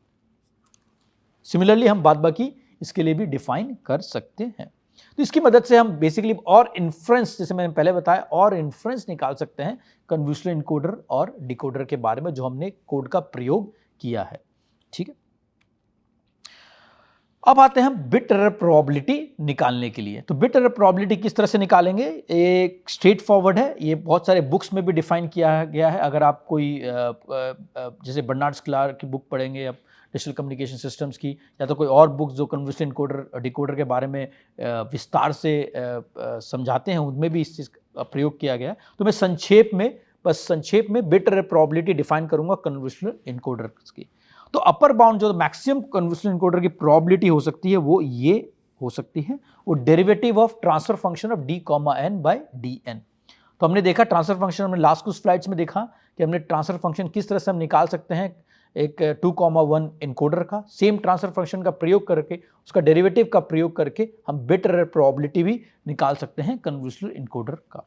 [SPEAKER 1] Similarly हम बाद बाकी इसके लिए भी डिफाइन कर सकते हैं। तो इसकी मदद से हम बेसिकली और इन्फ्रेंस, जैसे मैंने पहले बताया, और इन्फ्रेंस निकाल सकते हैं कन्वोल्यूशन इनकोडर और डिकोडर के बारे में जो हमने कोड का प्रयोग किया है। ठीक है, अब आते हैं हम बिट एरर प्रोबेबिलिटी निकालने के लिए। तो बिट एरर प्रोबेबिलिटी किस तरह से निकालेंगे, एक स्ट्रेट फॉरवर्ड है, ये बहुत सारे बुक्स में भी डिफाइन किया गया है। अगर आप कोई जैसे बर्नार्ड क्लार्क की बुक पढ़ेंगे या डिजिटल कम्युनिकेशन सिस्टम्स की, या तो कोई और बुक्स जो कन्वोल्यूशन इनकोडर डिकोडर के बारे में विस्तार से समझाते हैं, उनमें भी इस चीज़ का प्रयोग किया गया है। तो मैं संक्षेप में बिट एरर प्रोबेबिलिटी डिफाइन करूंगा कन्वोल्यूशन इनकोडर की। तो अपर बाउंड जो मैक्सिमम कन्वोल्यूशन इनकोडर की प्रोबेबिलिटी हो सकती है वो ये हो सकती है, वो derivative of transfer function of d, n by dn। तो हमने देखा ट्रांसफर फंक्शन, हमने लास्ट कुछ स्लाइड्स में देखा कि हमने ट्रांसफर फंक्शन किस तरह से हम निकाल सकते हैं एक 2,1 इनकोडर का। सेम ट्रांसफर फंक्शन का प्रयोग करके, उसका डेरिवेटिव का प्रयोग करके हम बिट एरर प्रोबेबिलिटी भी निकाल सकते हैं कन्वोल्यूशन इनकोडर का।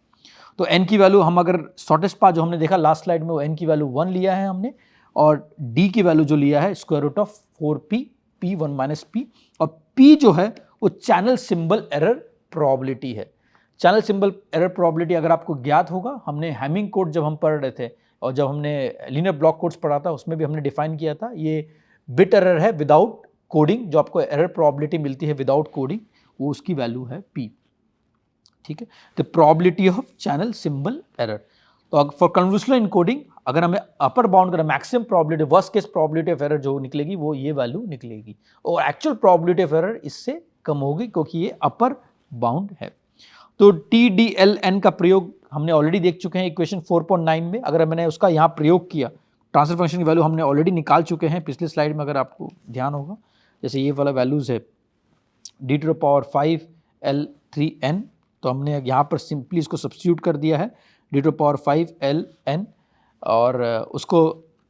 [SPEAKER 1] तो n की वैल्यू हम अगर शॉर्टेस्ट पाथ जो हमने देखा लास्ट स्लाइड में, वो n की वैल्यू 1 लिया है हमने, और d की वैल्यू जो लिया है square root of 4p, p1 minus p, और p जो है वो चैनल सिंबल एरर प्रोबेबिलिटी है। चैनल सिंबल एरर प्रोबेबिलिटी अगर आपको ज्ञात होगा, हमने हैमिंग कोड जब हम पढ़ रहे थे और जब हमने लीनियर ब्लॉक कोड्स पढ़ा था, उसमें भी हमने डिफाइन किया था, ये बिट एरर है विदाउट कोडिंग, जो आपको एरर प्रोबेबिलिटी मिलती है विदाउट कोडिंग, वो उसकी वैल्यू है p। ठीक है, the probability of channel symbol error. तो फॉर कन्वोल्यूशन इनकोडिंग अगर हमें अपर बाउंड करें, maximum probability, worst case probability of error जो निकलेगी वो ये वैल्यू निकलेगी, और एक्चुअल प्रोबेबिलिटी ऑफ एरर इससे कम होगी क्योंकि ये अपर बाउंड है। तो TDLN का प्रयोग हमने ऑलरेडी देख चुके हैं इक्वेशन 4.9 में। अगर मैंने उसका यहाँ प्रयोग किया, ट्रांसफर फंक्शन की वैल्यू हमने ऑलरेडी निकाल चुके हैं पिछले स्लाइड में, अगर आपको ध्यान होगा, जैसे ये वाला वैल्यूज है d to the power 5 L3n, तो हमने यहाँ पर सिंपली इसको सब्स्टिट्यूट कर दिया है d to the power 5 Ln, और उसको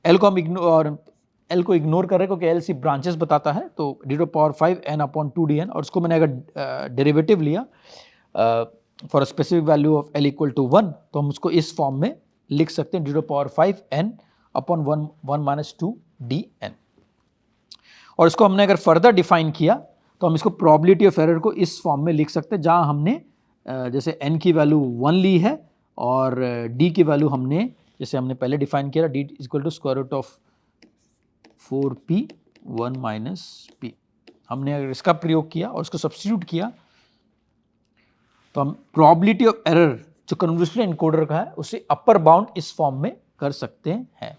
[SPEAKER 1] L को हम इग्नोर कर रहे हैं क्योंकि L सिर्फ ब्रांचेस बताता है, तो d to the power 5 n upon 2dn, और उसको मैंने अगर डेरिवेटिव लिया for specific value of L equal to 1, तो हम उसको इस फॉर्म में लिख सकते हैं d to the power 5 n upon 1 minus 2dn। और इसको हमने अगर फर्दर डिफाइन किया तो हम इसको प्रोबेबिलिटी ऑफ एरर को इस फॉर्म में लिख सकते हैं, जहाँ हमने जैसे n की वैल्यू 1 ली है और d की वैल्यू हमने जैसे हमने पहले डिफाइन किया d equal to square root of 4p 1 minus p। हमने अगर इसका प्रयोग किया और इसको सब्स्टिट्यूट किया तो हम प्रोबेबिलिटी ऑफ एरर जो कन्वोल्यूशन इनकोडर का है उसे अपर बाउंड इस फॉर्म में कर सकते हैं।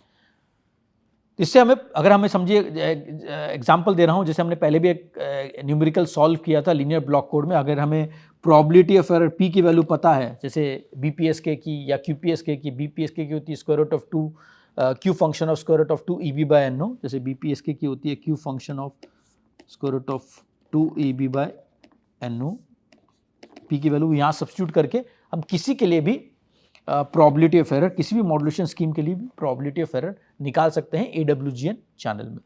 [SPEAKER 1] इससे हमें, अगर हमें समझिए, एग्जांपल दे रहा हूं, जैसे हमने पहले भी एक न्यूमेरिकल सॉल्व किया था लीनियर ब्लॉक कोड में। अगर हमें प्रोबेबिलिटी ऑफ एरर p की वैल्यू पता है, जैसे BPSK की या QPSK की, BPSK की होती है square root of 2 q function of square root of 2 EB by NO, जैसे BPSK की होती है q function of square root of 2 EB by NO। p की वैल्यू यहाँ सब्स्टिट्यूट करके हम किसी के लिए भी प्रोबेबिलिटी ऑफ एरर, किसी भी मॉड्यूलेशन स्कीम के लिए भी प्रोबेबिलिटी ऑफ एरर निकाल सकते हैं AWGN चैनल में।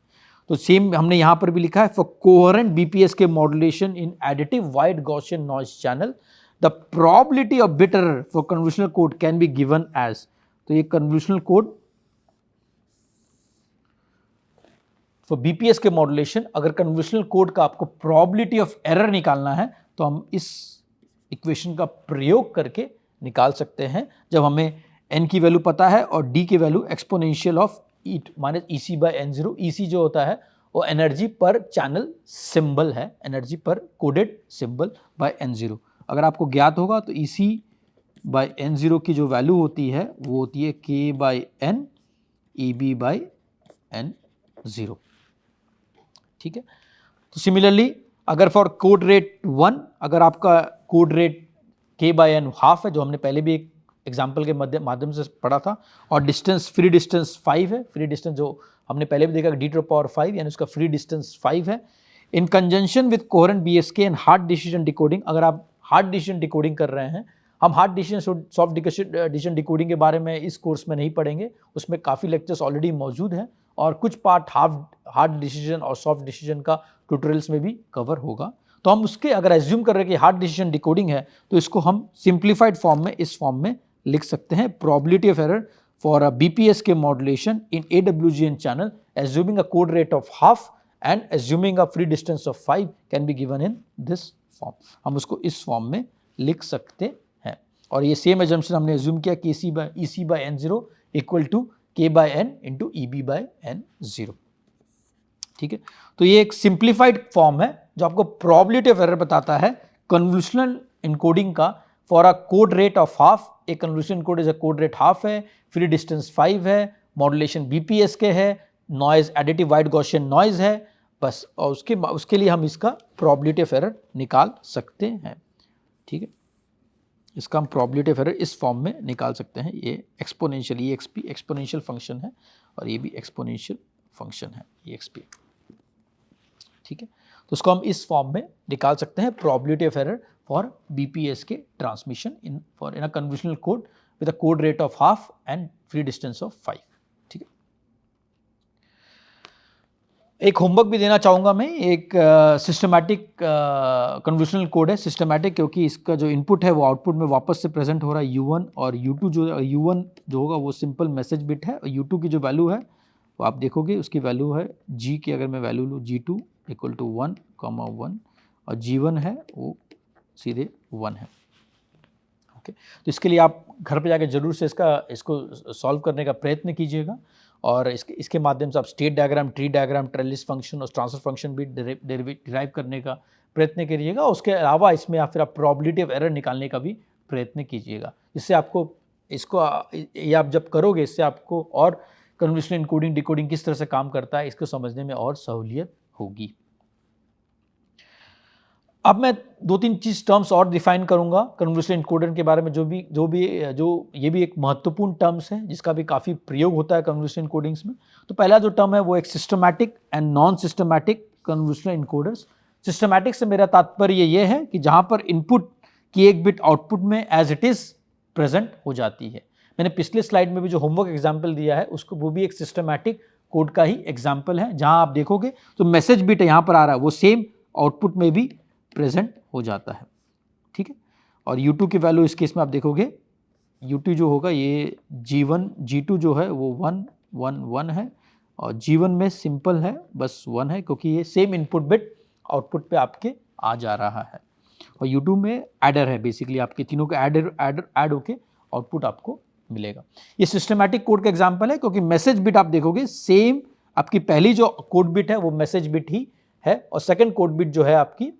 [SPEAKER 1] तो सेम हमने यहाँ पर भी लिखा है, for coherent BPSK modulation in additive wide Gaussian noise channel the probability of bit error for convolutional code can be given as. तो ये convolutional code for BPSK modulation अगर कन्वोल्यूशनल कोड का आपको प्रोबेबिलिटी ऑफ एरर निकालना है तो हम इस इक्वेशन का प्रयोग करके निकाल सकते हैं, जब हमें n की वैल्यू पता है और d की value exponential of e minus EC by N0। EC जो होता है वो एनर्जी पर चैनल सिंबल है, energy per coded symbol by N0। अगर आपको ज्ञात होगा तो EC बाय N0 की जो वैल्यू होती है वो होती है K by N EB by N0। ठीक है, तो सिमिलरली अगर फॉर कोड रेट 1 अगर आपका code rate K by N half है, जो हमने पहले भी एक एग्जाम्पल के माध्यम से पढ़ा था, और डिस्टेंस फ्री डिस्टेंस 5 है, फ्री डिस्टेंस जो हमने पहले भी देखा d⁻5 यानी उसका फ्री डिस्टेंस 5 है। इन conjunction with coherent BSK and hard decision decoding, अगर आप हार्ड डिसीजन डिकोडिंग कर रहे हैं, हम hard decision soft decision decoding के बारे में इस कोर्स में नहीं पढ़ेंगे, उसमें काफ़ी लेक्चर्स ऑलरेडी मौजूद हैं और कुछ पार्ट हार्ड डिसीजन और सॉफ्ट डिसीजन का ट्यूटोरियल्स में भी कवर होगा। तो हम उसके अगर एज्यूम कर रहे हैं कि हार्ड डिसीजन डिकोडिंग है तो इसको हम सिंप्लीफाइड फॉर्म में इस फॉर्म में लिख सकते हैं। Probability of error for a BPSK modulation in AWGN channel assuming a code rate of half and assuming a free distance of 5 can be given in this form. हम उसको इस form में लिख सकते हैं और ये सेम एजम्पशन हमने एज्यूम किया कि EC by N0 equal to K by N into EB by N0। ठीक है, तो ये एक सिंप्लीफाइड फॉर्म है जो आपको प्रोबेबिलिटी ऑफ एरर बताता है कन्वोल्यूशनल इनकोडिंग का for a code rate of half. एक convolution code is a code rate half है, फ्री डिस्टेंस 5 है, मॉड्यूलेशन BPSK है, noise additive wide Gaussian noise है, बस। और उसके लिए हम इसका प्रोबेबिलिटी ऑफ एरर निकाल सकते हैं। ठीक है, इसका हम प्रोबेबिलिटी ऑफ एरर इस फॉर्म में निकाल सकते हैं। ये एक्सपोनेंशियल EXP एक्सपोनेंशियल फंक्शन है और ये भी एक्सपोनेंशियल फंक्शन है EXP। ठीक है, तो उसको हम इस फॉर्म में निकाल सकते हैं, probability of error for BPSK transmission in a convolutional code with a code rate of half and free distance of 5। ठीक है, एक होमवर्क भी देना चाहूँगा मैं। एक सिस्टमैटिक कन्वोल्यूशनल कोड है, सिस्टमैटिक क्योंकि इसका जो इनपुट है वो आउटपुट में वापस से प्रेजेंट हो रहा है U1 और U2। जो U1 जो होगा वो सिंपल मैसेज बिट है और U2 की जो वैल्यू है वो आप देखोगे उसकी वैल्यू है G की, अगर मैं वैल्यू लूँ G2 इक्वल टू 1, 1 और G1 है वो सीधे 1 है। ओके, तो इसके लिए आप घर पे जाके जरूर से इसको सॉल्व करने का प्रयत्न कीजिएगा और इसके माध्यम से आप state diagram, tree diagram, trellis function और ट्रांसफर फंक्शन भी डिराइव करने का प्रयत्न करिएगा। उसके अलावा इसमें आप प्रोबेबिलिटी ऑफ एरर निकालने का भी प्रयत्न कीजिएगा। इससे आपको ये आप जब करोगे इससे आपको और कन्वोल्यूशनल इनकोडिंग डिकोडिंग किस तरह से काम करता है इसको समझने में और सहूलियत होगी। अब मैं 2-3 चीज टर्म्स और डिफाइन करूंगा कन्वोल्यूशनल इनकोडर के बारे में, जो ये भी एक महत्वपूर्ण टर्म्स है जिसका भी काफ़ी प्रयोग होता है कन्वोल्यूशनल इनकोडिंग्स में। तो पहला जो टर्म है वो एक systematic and non systematic convolutional encoders. Systematic से मेरा तात्पर्य ये है कि जहां पर इनपुट की एक बिट आउटपुट में एज इट इज प्रेजेंट हो जाती है। मैंने पिछले स्लाइड में भी जो होमवर्क एग्जाम्पल दिया है उसको वो भी एक सिस्टमैटिक कोड का ही एग्जाम्पल है, जहां आप देखोगे तो मैसेज बिट यहाँ पर आ रहा है वो सेम आउटपुट में भी प्रेजेंट हो जाता है। ठीक है, और U2 की वैल्यू इस केस में आप देखोगे U2 जो होगा ये G1 G2 जो है वो 1 1 1 है और G1 में सिंपल है बस 1 है क्योंकि ये सेम इनपुट बिट आउटपुट पे आपके आ जा रहा है और U2 में एडर है, बेसिकली आपके तीनों के ऐड होके आउटपुट आपको मिलेगा। ये सिस्टमैटिक कोड का एग्जाम्पल है क्योंकि मैसेज बिट आप देखोगे सेम आपकी पहली जो कोड बिट है वो मैसेज बिट ही है और सेकेंड कोड बिट जो है आपकी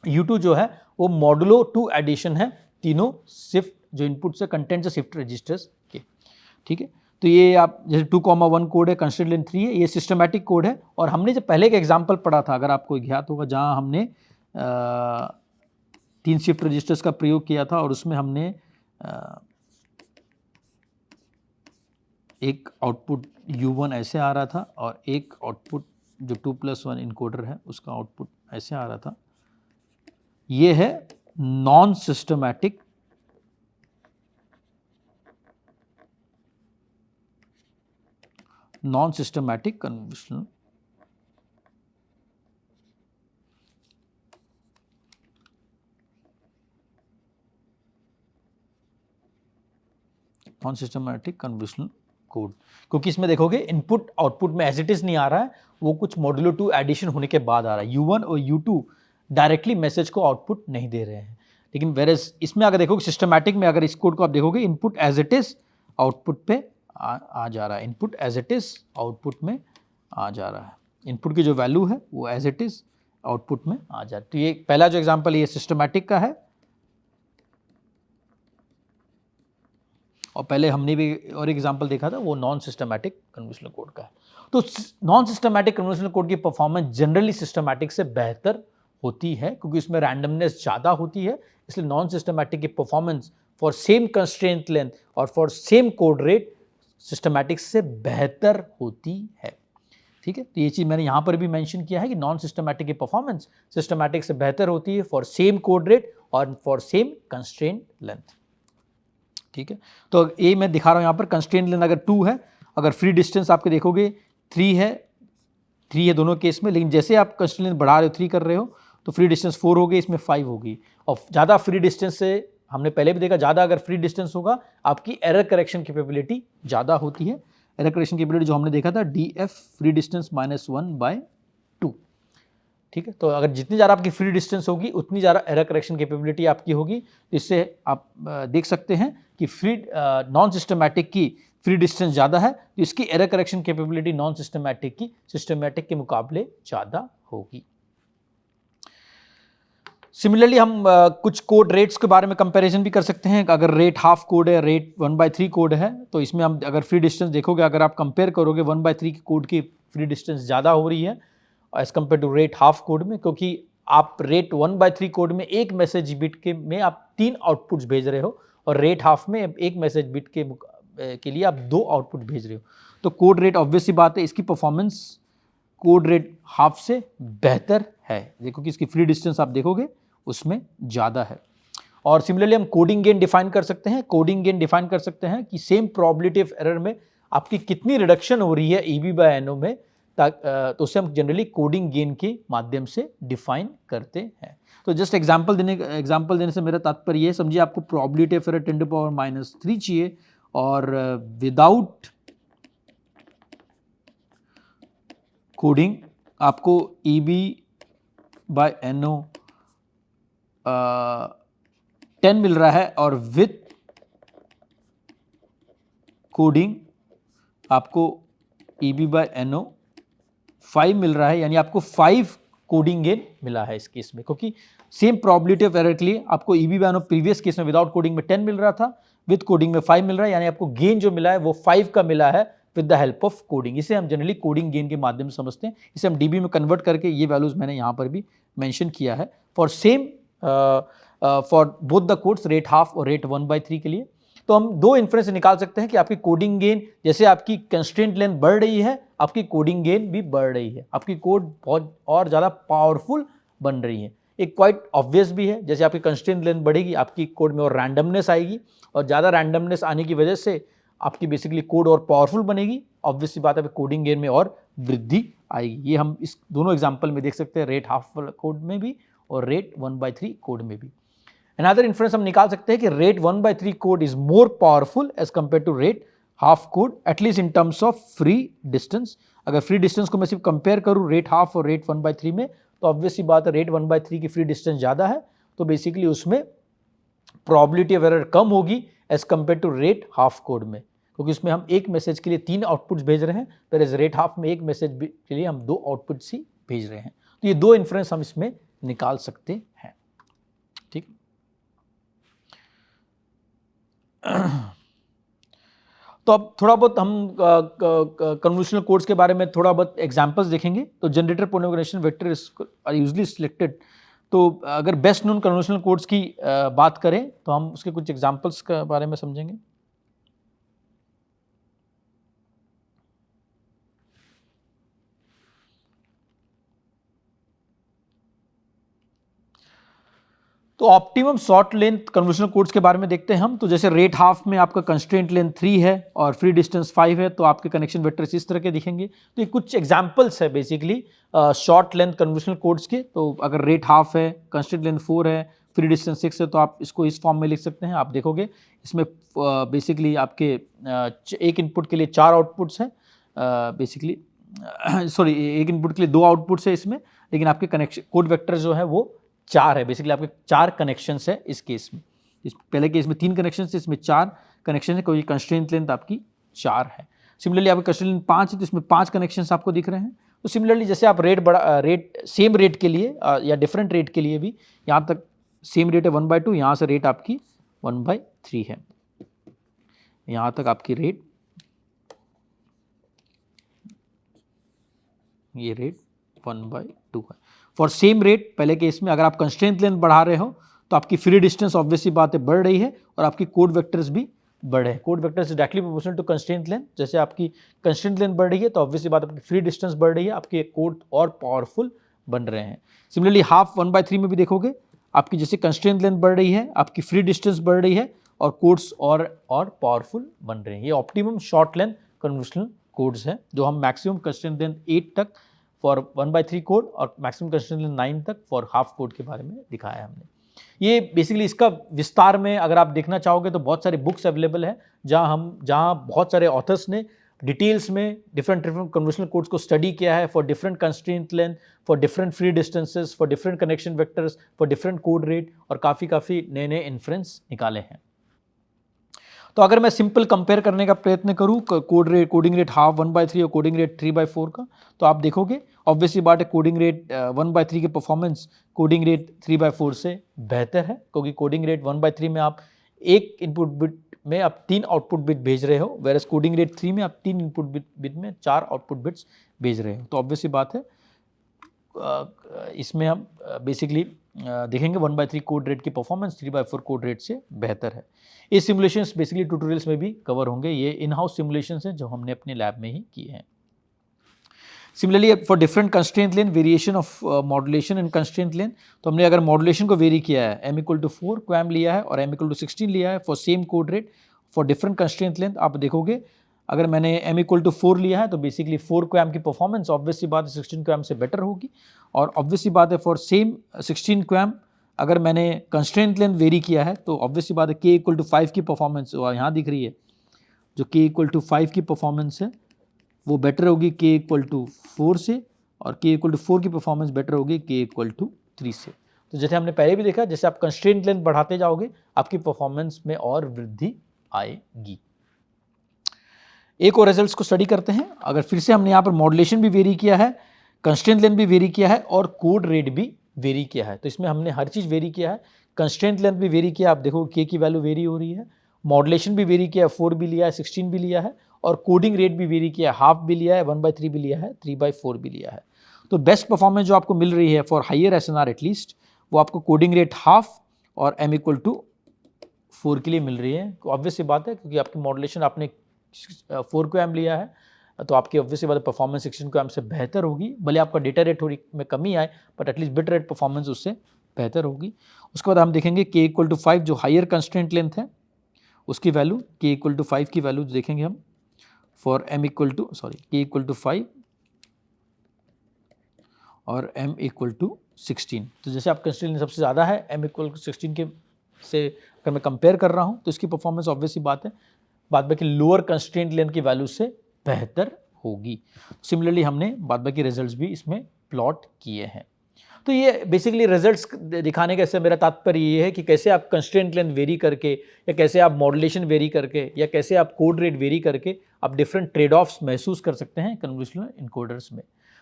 [SPEAKER 1] U2 जो है वो मॉडुलो 2 एडिशन है, तीनों शिफ्ट जो इनपुट से कंटेंट से शिफ्ट रजिस्टर्स के। ठीक है, तो ये आप जैसे 2,1 कोड है, कंस्ट्रेंट 3 है, ये सिस्टमैटिक कोड है। और हमने जब पहले का एग्जांपल पढ़ा था, अगर आपको ज्ञात होगा, जहां हमने 3 शिफ्ट रजिस्टर्स का प्रयोग किया था और उसमें हमने एक आउटपुट U1 ऐसे आ रहा था और एक आउटपुट जो 2+1 इनकोडर है उसका आउटपुट ऐसे आ रहा था। ये है नॉन सिस्टमैटिक कन्वोल्यूशनल कोड, क्योंकि इसमें देखोगे इनपुट आउटपुट में एज इट इज नहीं आ रहा है, वो कुछ मॉड्यूलो 2 एडिशन होने के बाद आ रहा है। U1 और U2 डायरेक्टली मैसेज को आउटपुट नहीं दे रहे हैं, लेकिन वेरेज इसमें अगर देखोगे सिस्टमैटिक में, अगर इस कोड को आप देखोगे, input as it is output पे आ जा रहा है, input as it is output में आ जा रहा है, इनपुट की जो वैल्यू है वो एज इट इज आउटपुट में आ जा रहा है। तो ये पहला जो एग्जांपल ये सिस्टमैटिक का है, और पहले हमने भी और एग्जांपल देखा था वो नॉन सिस्टमैटिक कन्वोल्यूशनल कोड का है। तो नॉन सिस्टमैटिक कन्वोल्यूशनल कोड की परफॉर्मेंस जनरली सिस्टमैटिक से बेहतर होती है, क्योंकि इसमें रैंडमनेस ज़्यादा होती है, इसलिए नॉन सिस्टमैटिक की performance for same constraint length और for same code rate systematic से बेहतर होती है। ठीक है, तो ये चीज़ मैंने यहाँ पर भी मेंशन किया है कि नॉन सिस्टमैटिक की परफॉर्मेंस सिस्टमैटिक से बेहतर होती है फॉर सेम कोड रेट और फॉर सेम कंस्ट्रेंट लेंथ। ठीक है, तो ये मैं दिखा रहा हूँ यहाँ पर कंस्ट्रेंट लेंथ अगर 2 है, अगर फ्री डिस्टेंस आपके देखोगे 3 है दोनों केस में, लेकिन जैसे आप कंस्ट्रेंट लेंथ बढ़ा रहे हो, 3 कर रहे हो, तो फ्री डिस्टेंस 4 हो गई, इसमें 5 होगी। और ज़्यादा फ्री डिस्टेंस से हमने पहले भी देखा, ज़्यादा अगर फ्री डिस्टेंस होगा आपकी एरर करेक्शन कैपेबिलिटी ज़्यादा होती है। एरर करेक्शन कैपेबिलिटी जो हमने देखा था DF फ्री डिस्टेंस -1/2। ठीक है, तो अगर जितनी ज़्यादा आपकी फ्री डिस्टेंस होगी उतनी ज़्यादा एरर करेक्शन कैपेबिलिटी आपकी होगी। तो इससे आप देख सकते हैं कि नॉन सिस्टमैटिक की फ्री डिस्टेंस ज़्यादा है, तो इसकी error correction capability non systematic की सिस्टमैटिक के मुकाबले ज़्यादा होगी। सिमिलरली हम कुछ कोड रेट्स के बारे में कंपैरिजन भी कर सकते हैं। अगर रेट हाफ कोड है, रेट 1/3 कोड है, तो इसमें हम अगर फ्री डिस्टेंस देखोगे, अगर आप कंपेयर करोगे 1/3 की कोड की फ्री डिस्टेंस ज़्यादा हो रही है as compare to rate half code में, क्योंकि आप रेट 1/3 कोड में एक मैसेज बिट के में आप 3 आउटपुट्स भेज रहे हो, और रेट हाफ में एक मैसेज बिट के लिए आप 2 आउटपुट भेज रहे हो। तो कोड रेट ऑब्वियस सी बात है, इसकी परफॉर्मेंस कोड रेट हाफ से बेहतर है। देखो कि इसकी फ्री डिस्टेंस आप देखोगे उसमें ज़्यादा है। और सिमिलरली हम कोडिंग गेन डिफाइन कर सकते हैं। कोडिंग गेन डिफाइन कर सकते हैं कि सेम प्रोबेबिलिटी ऑफ एरर में आपकी कितनी रिडक्शन हो रही है EB/NO में, तो उसे हम जनरली कोडिंग गेन के माध्यम से डिफाइन करते हैं। तो जस्ट एग्जांपल देने से मेरा तात्पर्य ये है, समझिए आपको प्रोबेबिलिटी ऑफ एरर 10⁻³ चाहिए, और विदाउट कोडिंग आपको EB/NO 10 मिल रहा है, और विथ कोडिंग आपको EB/NO 5 मिल रहा है, यानी आपको 5 कोडिंग गेन मिला है इस केस में, क्योंकि सेम प्रोबेबिलिटी ऑफ एरर के लिए आपको EB/NO प्रीवियस केस में विदाउट कोडिंग में 10 मिल रहा था, विद कोडिंग में 5 मिल रहा है, यानी आपको गेन जो मिला है वो 5 का मिला है with the help of coding. इसे हम जनरली कोडिंग गेन के माध्यम से समझते हैं। इसे हम DB में कन्वर्ट करके, ये वैल्यूज मैंने यहाँ पर भी मेंशन किया है for same for both the codes, rate half और रेट 1/3 के लिए। तो हम 2 इन्फ्रेंस निकाल सकते हैं कि आपकी कोडिंग गेन, जैसे आपकी कंस्ट्रेंट लेंथ बढ़ रही है, आपकी कोडिंग गेन भी बढ़ रही है, आपकी कोड बहुत और ज़्यादा पावरफुल बन रही है। एक क्वाइट ऑब्वियस भी है, जैसे आपकी कंस्ट्रेंट लेंथ बढ़ेगी आपकी कोड में और रैंडमनेस आएगी, और ज़्यादा रैंडमनेस आने की वजह से आपकी बेसिकली कोड और पावरफुल बनेगी। ऑब्वियस सी बात है, कोडिंग गेन में और वृद्धि आएगी। ये हम इस दोनों एग्जाम्पल में देख सकते हैं, रेट हाफ कोड में भी और रेट 1/3 कोड में भी। अनदर इन्फ्रेंस हम निकाल सकते हैं कि rate 1/3 code is more powerful as compare to rate half code, at least in terms of free distance. अगर फ्री डिस्टेंस को मैं सिर्फ कंपेयर करूँ रेट हाफ और रेट 1/3 में, तो ऑब्वियस सी बात है रेट 1/3 की फ्री डिस्टेंस ज़्यादा है, तो बेसिकली उसमें प्रोबेबिलिटी ऑफ एरर कम होगी as compare to rate half code में, क्योंकि उसमें हम एक मैसेज के लिए 3 आउटपुट्स भेज रहे हैं, पर एज रेट हाफ में एक मैसेज के लिए हम 2 आउटपुट्स ही भेज रहे हैं। तो ये 2 इन्फ्रेंस हम इसमें निकाल सकते हैं। ठीक, तो अब थोड़ा बहुत हम कन्वोल्यूशनल कोड्स के बारे में थोड़ा बहुत एग्जांपल्स देखेंगे। तो generator polymerization vector are usually selected. तो अगर बेस्ट नोन कन्वोल्यूशनल कोड्स की बात करें तो हम उसके कुछ एग्जांपल्स के बारे में समझेंगे। तो optimum short length convolutional codes के बारे में देखते हैं हम। तो जैसे रेट हाफ में आपका कंस्ट्रेंट लेंथ 3 है और फ्री डिस्टेंस 5 है, तो आपके कनेक्शन वेक्टर्स इस तरह के दिखेंगे। तो ये कुछ एग्जांपल्स है basically short length convolutional codes के। तो अगर रेट हाफ है, कंस्ट्रेंट लेंथ 4 है, फ्री डिस्टेंस 6 है, तो आप इसको इस फॉर्म में लिख सकते हैं। आप देखोगे इसमें बेसिकली आपके एक इनपुट के लिए 4 आउटपुट्स हैं बेसिकली, सॉरी एक इनपुट के लिए 2 आउटपुट्स है इसमें, लेकिन आपके कनेक्शन कोड वेक्टर जो है वो 4 है। बेसिकली आपके 4 कनेक्शंस है इस केस में। इस पहले केस में 3 कनेक्शन है, इसमें 4 कनेक्शन है, कोई कंस्ट्रेंट लेंथ आपकी 4 है। सिमिलरली आपकी कंस्ट्रेंट लेंथ 5 है, तो इसमें 5 कनेक्शंस आपको दिख रहे हैं। तो सिमिलरली जैसे आप रेट सेम रेट के लिए या डिफरेंट रेट के लिए भी, यहाँ तक सेम रेट है 1/2, यहाँ से रेट आपकी 1/3 है, यहाँ तक आपकी रेट, ये रेट 1/2 है। फॉर सेम रेट पहले केस में अगर आप कंस्ट्रेंट लेंथ बढ़ा रहे हो तो आपकी फ्री डिस्टेंस ऑब्वियसली बात है बढ़ रही है, और आपकी कोड वेक्टर्स भी बढ़े हैं। Code vectors directly proportional to constraint length. जैसे आपकी कंस्ट्रेंट लेंथ बढ़ रही है तो ऑब्वियसली बात आपकी फ्री डिस्टेंस बढ़ रही है, आपके कोड और पावरफुल बन रहे हैं। सिमिलरली हाफ 1/3 में भी देखोगे आपकी जैसे कंस्ट्रेंट लेंथ बढ़ रही है, आपकी फ्री डिस्टेंस बढ़ रही है, और कोड्स और पावरफुल बन रहे हैं। ये optimum short length convolutional codes हैं, जो हम मैक्सिमम कंस्ट्रेंट लेंथ 8 तक फॉर 1/3 कोड और मैक्सिमम कंस्ट्रेंट लेंथ 9 तक फॉर हाफ कोड के बारे में दिखाया है हमने। ये बेसिकली इसका विस्तार में अगर आप देखना चाहोगे तो बहुत सारी बुक्स अवेलेबल है, जहाँ बहुत सारे ऑथर्स ने डिटेल्स में डिफरेंट कन्वोल्यूशनल कोड्स को स्टडी किया है for different constraint length, for different free distances, for different connection vectors, for different code rate, और काफ़ी नए नए इन्फ्रेंस निकाले हैं। तो अगर मैं सिंपल कंपेयर करने का प्रयत्न करूँ कोडिंग रेट हाफ 1/3 और कोडिंग रेट 3/4 का, तो आप देखोगे ऑब्वियसली बात है कोडिंग रेट 1/3 की परफॉर्मेंस कोडिंग रेट 3/4 से बेहतर है, क्योंकि कोडिंग रेट 1/3 में आप एक इनपुट बिट में आप 3 आउटपुट बिट भेज रहे हो, वेरस कोडिंग रेट 3 में आप 3 इनपुट बिट में 4 आउटपुट बिट्स भेज रहे हो। तो ऑब्वियसली बात है इसमें हम बेसिकली देखेंगे 1/3 कोड रेट की परफॉर्मेंस 3/4 कोड रेट से बेहतर है। ये सिमुलेशंस बेसिकली ट्यूटोरियल्स में भी कवर होंगे, ये इन हाउस सिमुलेशंस हैं जो हमने अपने लैब में ही किए हैं। Similarly for different constraint length variation of modulation and constraint length, तो हमने अगर मॉड्यूलेशन को वेरी किया है m=4 QAM लिया है और m=16 लिया है for same code rate for different constraint length, आप देखोगे अगर मैंने m=4 लिया है तो बेसिकली 4 QAM की परफॉर्मेंस ऑब्वियसली बात है 16 QAM से बेटर होगी, और ऑब्वियसली बात है फॉर सेम 16 QAM अगर मैंने कंस्ट्रेंट लेंथ वेरी किया है तो ऑब्वियसली बात है k=5 की परफॉर्मेंस यहाँ दिख रही है, जो k=5 की परफॉर्मेंस है वो बेटर होगी k=4 से, और k=4 की परफॉर्मेंस बेटर होगी k=3 से। तो जैसे हमने पहले भी देखा, जैसे आप कंस्ट्रेंट लेंथ बढ़ाते जाओगे आपकी परफॉर्मेंस में और वृद्धि आएगी। एक और रिजल्ट्स को स्टडी करते हैं। अगर फिर से हमने यहाँ पर मॉड्यूलेशन भी वेरी किया है, कंस्ट्रेंट लेंथ भी वेरी किया है, और कोड रेट भी वेरी किया है, तो इसमें हमने हर चीज़ वेरी किया है। कंस्ट्रेंट लेंथ भी वेरी किया, आप देखो k की वैल्यू वेरी हो रही है, मॉड्यूलेशन भी वेरी किया, 4 भी लिया है, 16 भी लिया है, और कोडिंग रेट भी वेरी किया है, हाफ भी लिया है, 1/3 भी लिया है, 3/4 भी लिया है। तो बेस्ट परफॉर्मेंस जो आपको मिल रही है फॉर हायर एसएनआर एटलीस्ट, वो आपको कोडिंग रेट हाफ और m=4 के लिए मिल रही है। ऑब्वियसली बात है क्योंकि आपकी मॉड्यूलेशन आपने 4 QAM लिया है, तो आपकी ऑब्वियसली बात है परफॉर्मेंस 16 QAM से बेहतर होगी, भले आपका डेटा रेट थोड़ी में कमी आए but at least bit rate performance उससे बेहतर होगी। उसके बाद हम देखेंगे k=5 जो हायर कंस्ट्रेंट लेंथ है उसकी वैल्यू, k=5 की वैल्यू देखेंगे हम फॉर k=5 और m=16। तो जैसे आप कंस्ट्रेंट लेंथ सबसे ज़्यादा है m=16 के से अगर मैं कंपेयर कर रहा हूँ तो इसकी परफॉर्मेंस ऑब्वियसली बात है बाद बाकी लोअर कंस्ट्रेंट लेंथ की वैल्यू से बेहतर होगी। सिमिलरली हमने बाद बाकी रिजल्ट्स भी इसमें प्लॉट किए हैं। तो ये बेसिकली रिजल्ट्स दिखाने का से मेरा तात्पर्य ये है कि कैसे आप कंस्ट्रेंट लेंथ वेरी करके, या कैसे आप मॉड्यूलेशन वेरी करके, या कैसे आप कोड रेट वेरी करके आप डिफरेंट ट्रेड ऑफ्स महसूस कर सकते हैं कन्वोल्यूशनल इनकोडर्स में।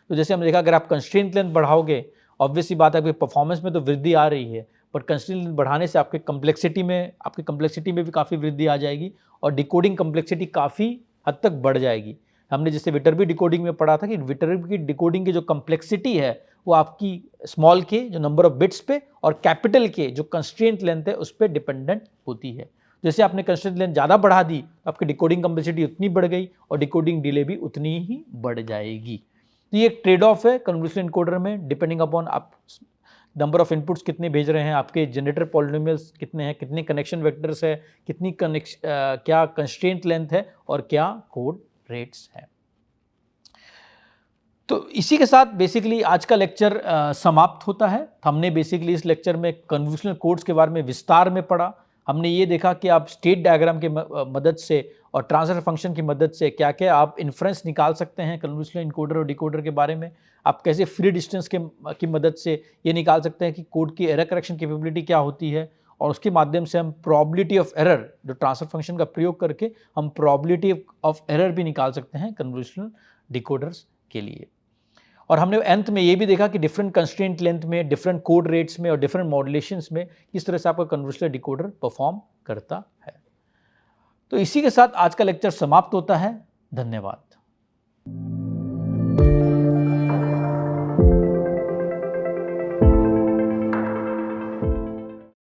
[SPEAKER 1] तो जैसे हमने देखा अगर आप कंस्ट्रेंट लेंथ बढ़ाओगे ऑब्वियसली बात है आपकी परफॉर्मेंस में तो वृद्धि आ रही है, बट कंस्ट्रेंट लेंथ बढ़ाने से आपकी कंप्लेक्सिटी में भी काफ़ी वृद्धि आ जाएगी, और डिकोडिंग कंप्लेक्सिटी काफ़ी हद तक बढ़ जाएगी। हमने जैसे विटरबी डिकोडिंग में पढ़ा था कि विटरबी डिकोडिंग की जो कंप्लेक्सिटी है वो आपकी स्मॉल के जो नंबर ऑफ बिट्स पे और कैपिटल के जो कंस्ट्रेंट लेंथ है उस पर डिपेंडेंट होती है। जैसे आपने कंस्ट्रेंट लेंथ ज़्यादा बढ़ा दी तो आपकी डिकोडिंग कंप्लेक्सिटी उतनी बढ़ गई और डिकोडिंग डिले भी उतनी ही बढ़ जाएगी। तो ये एक ट्रेड ऑफ है कन्वोल्यूशनल एनकोडर में, डिपेंडिंग अपॉन आप नंबर ऑफ इनपुट्स कितने भेज रहे हैं, आपके जनरेटर पॉलिनोमियल्स कितने हैं, कितने कनेक्शन वेक्टर्स है, क्या कंस्ट्रेंट लेंथ है और क्या कोड रेट्स है। तो इसी के साथ बेसिकली आज का लेक्चर समाप्त होता है। हमने बेसिकली इस लेक्चर में कन्वोल्यूशनल कोड्स के बारे में विस्तार में पढ़ा, हमने ये देखा कि आप स्टेट डायग्राम की मदद से और ट्रांसफर फंक्शन की मदद से क्या क्या आप इन्फ्रेंस निकाल सकते हैं कन्वोल्यूशनल इनकोडर और डिकोडर के बारे में। आप कैसे फ्री डिस्टेंस की मदद से ये निकाल सकते हैं कि कोड की एरर करेक्शन कैपेबिलिटी क्या होती है, और उसके माध्यम से हम प्रोबेबिलिटी ऑफ एरर, जो ट्रांसफर फंक्शन का प्रयोग करके हम प्रोबेबिलिटी ऑफ एरर भी निकाल सकते हैं कन्वोल्यूशनल डिकोडर्स के लिए। और हमने अंत में ये भी देखा कि डिफरेंट कंस्ट्रेंट लेंथ में, डिफरेंट कोड रेट्स में और डिफरेंट मॉड्यूलेशंस में किस तरह से आपका कन्वोल्यूशनल डिकोडर परफॉर्म करता है। तो इसी के साथ आज का लेक्चर समाप्त होता है। धन्यवाद।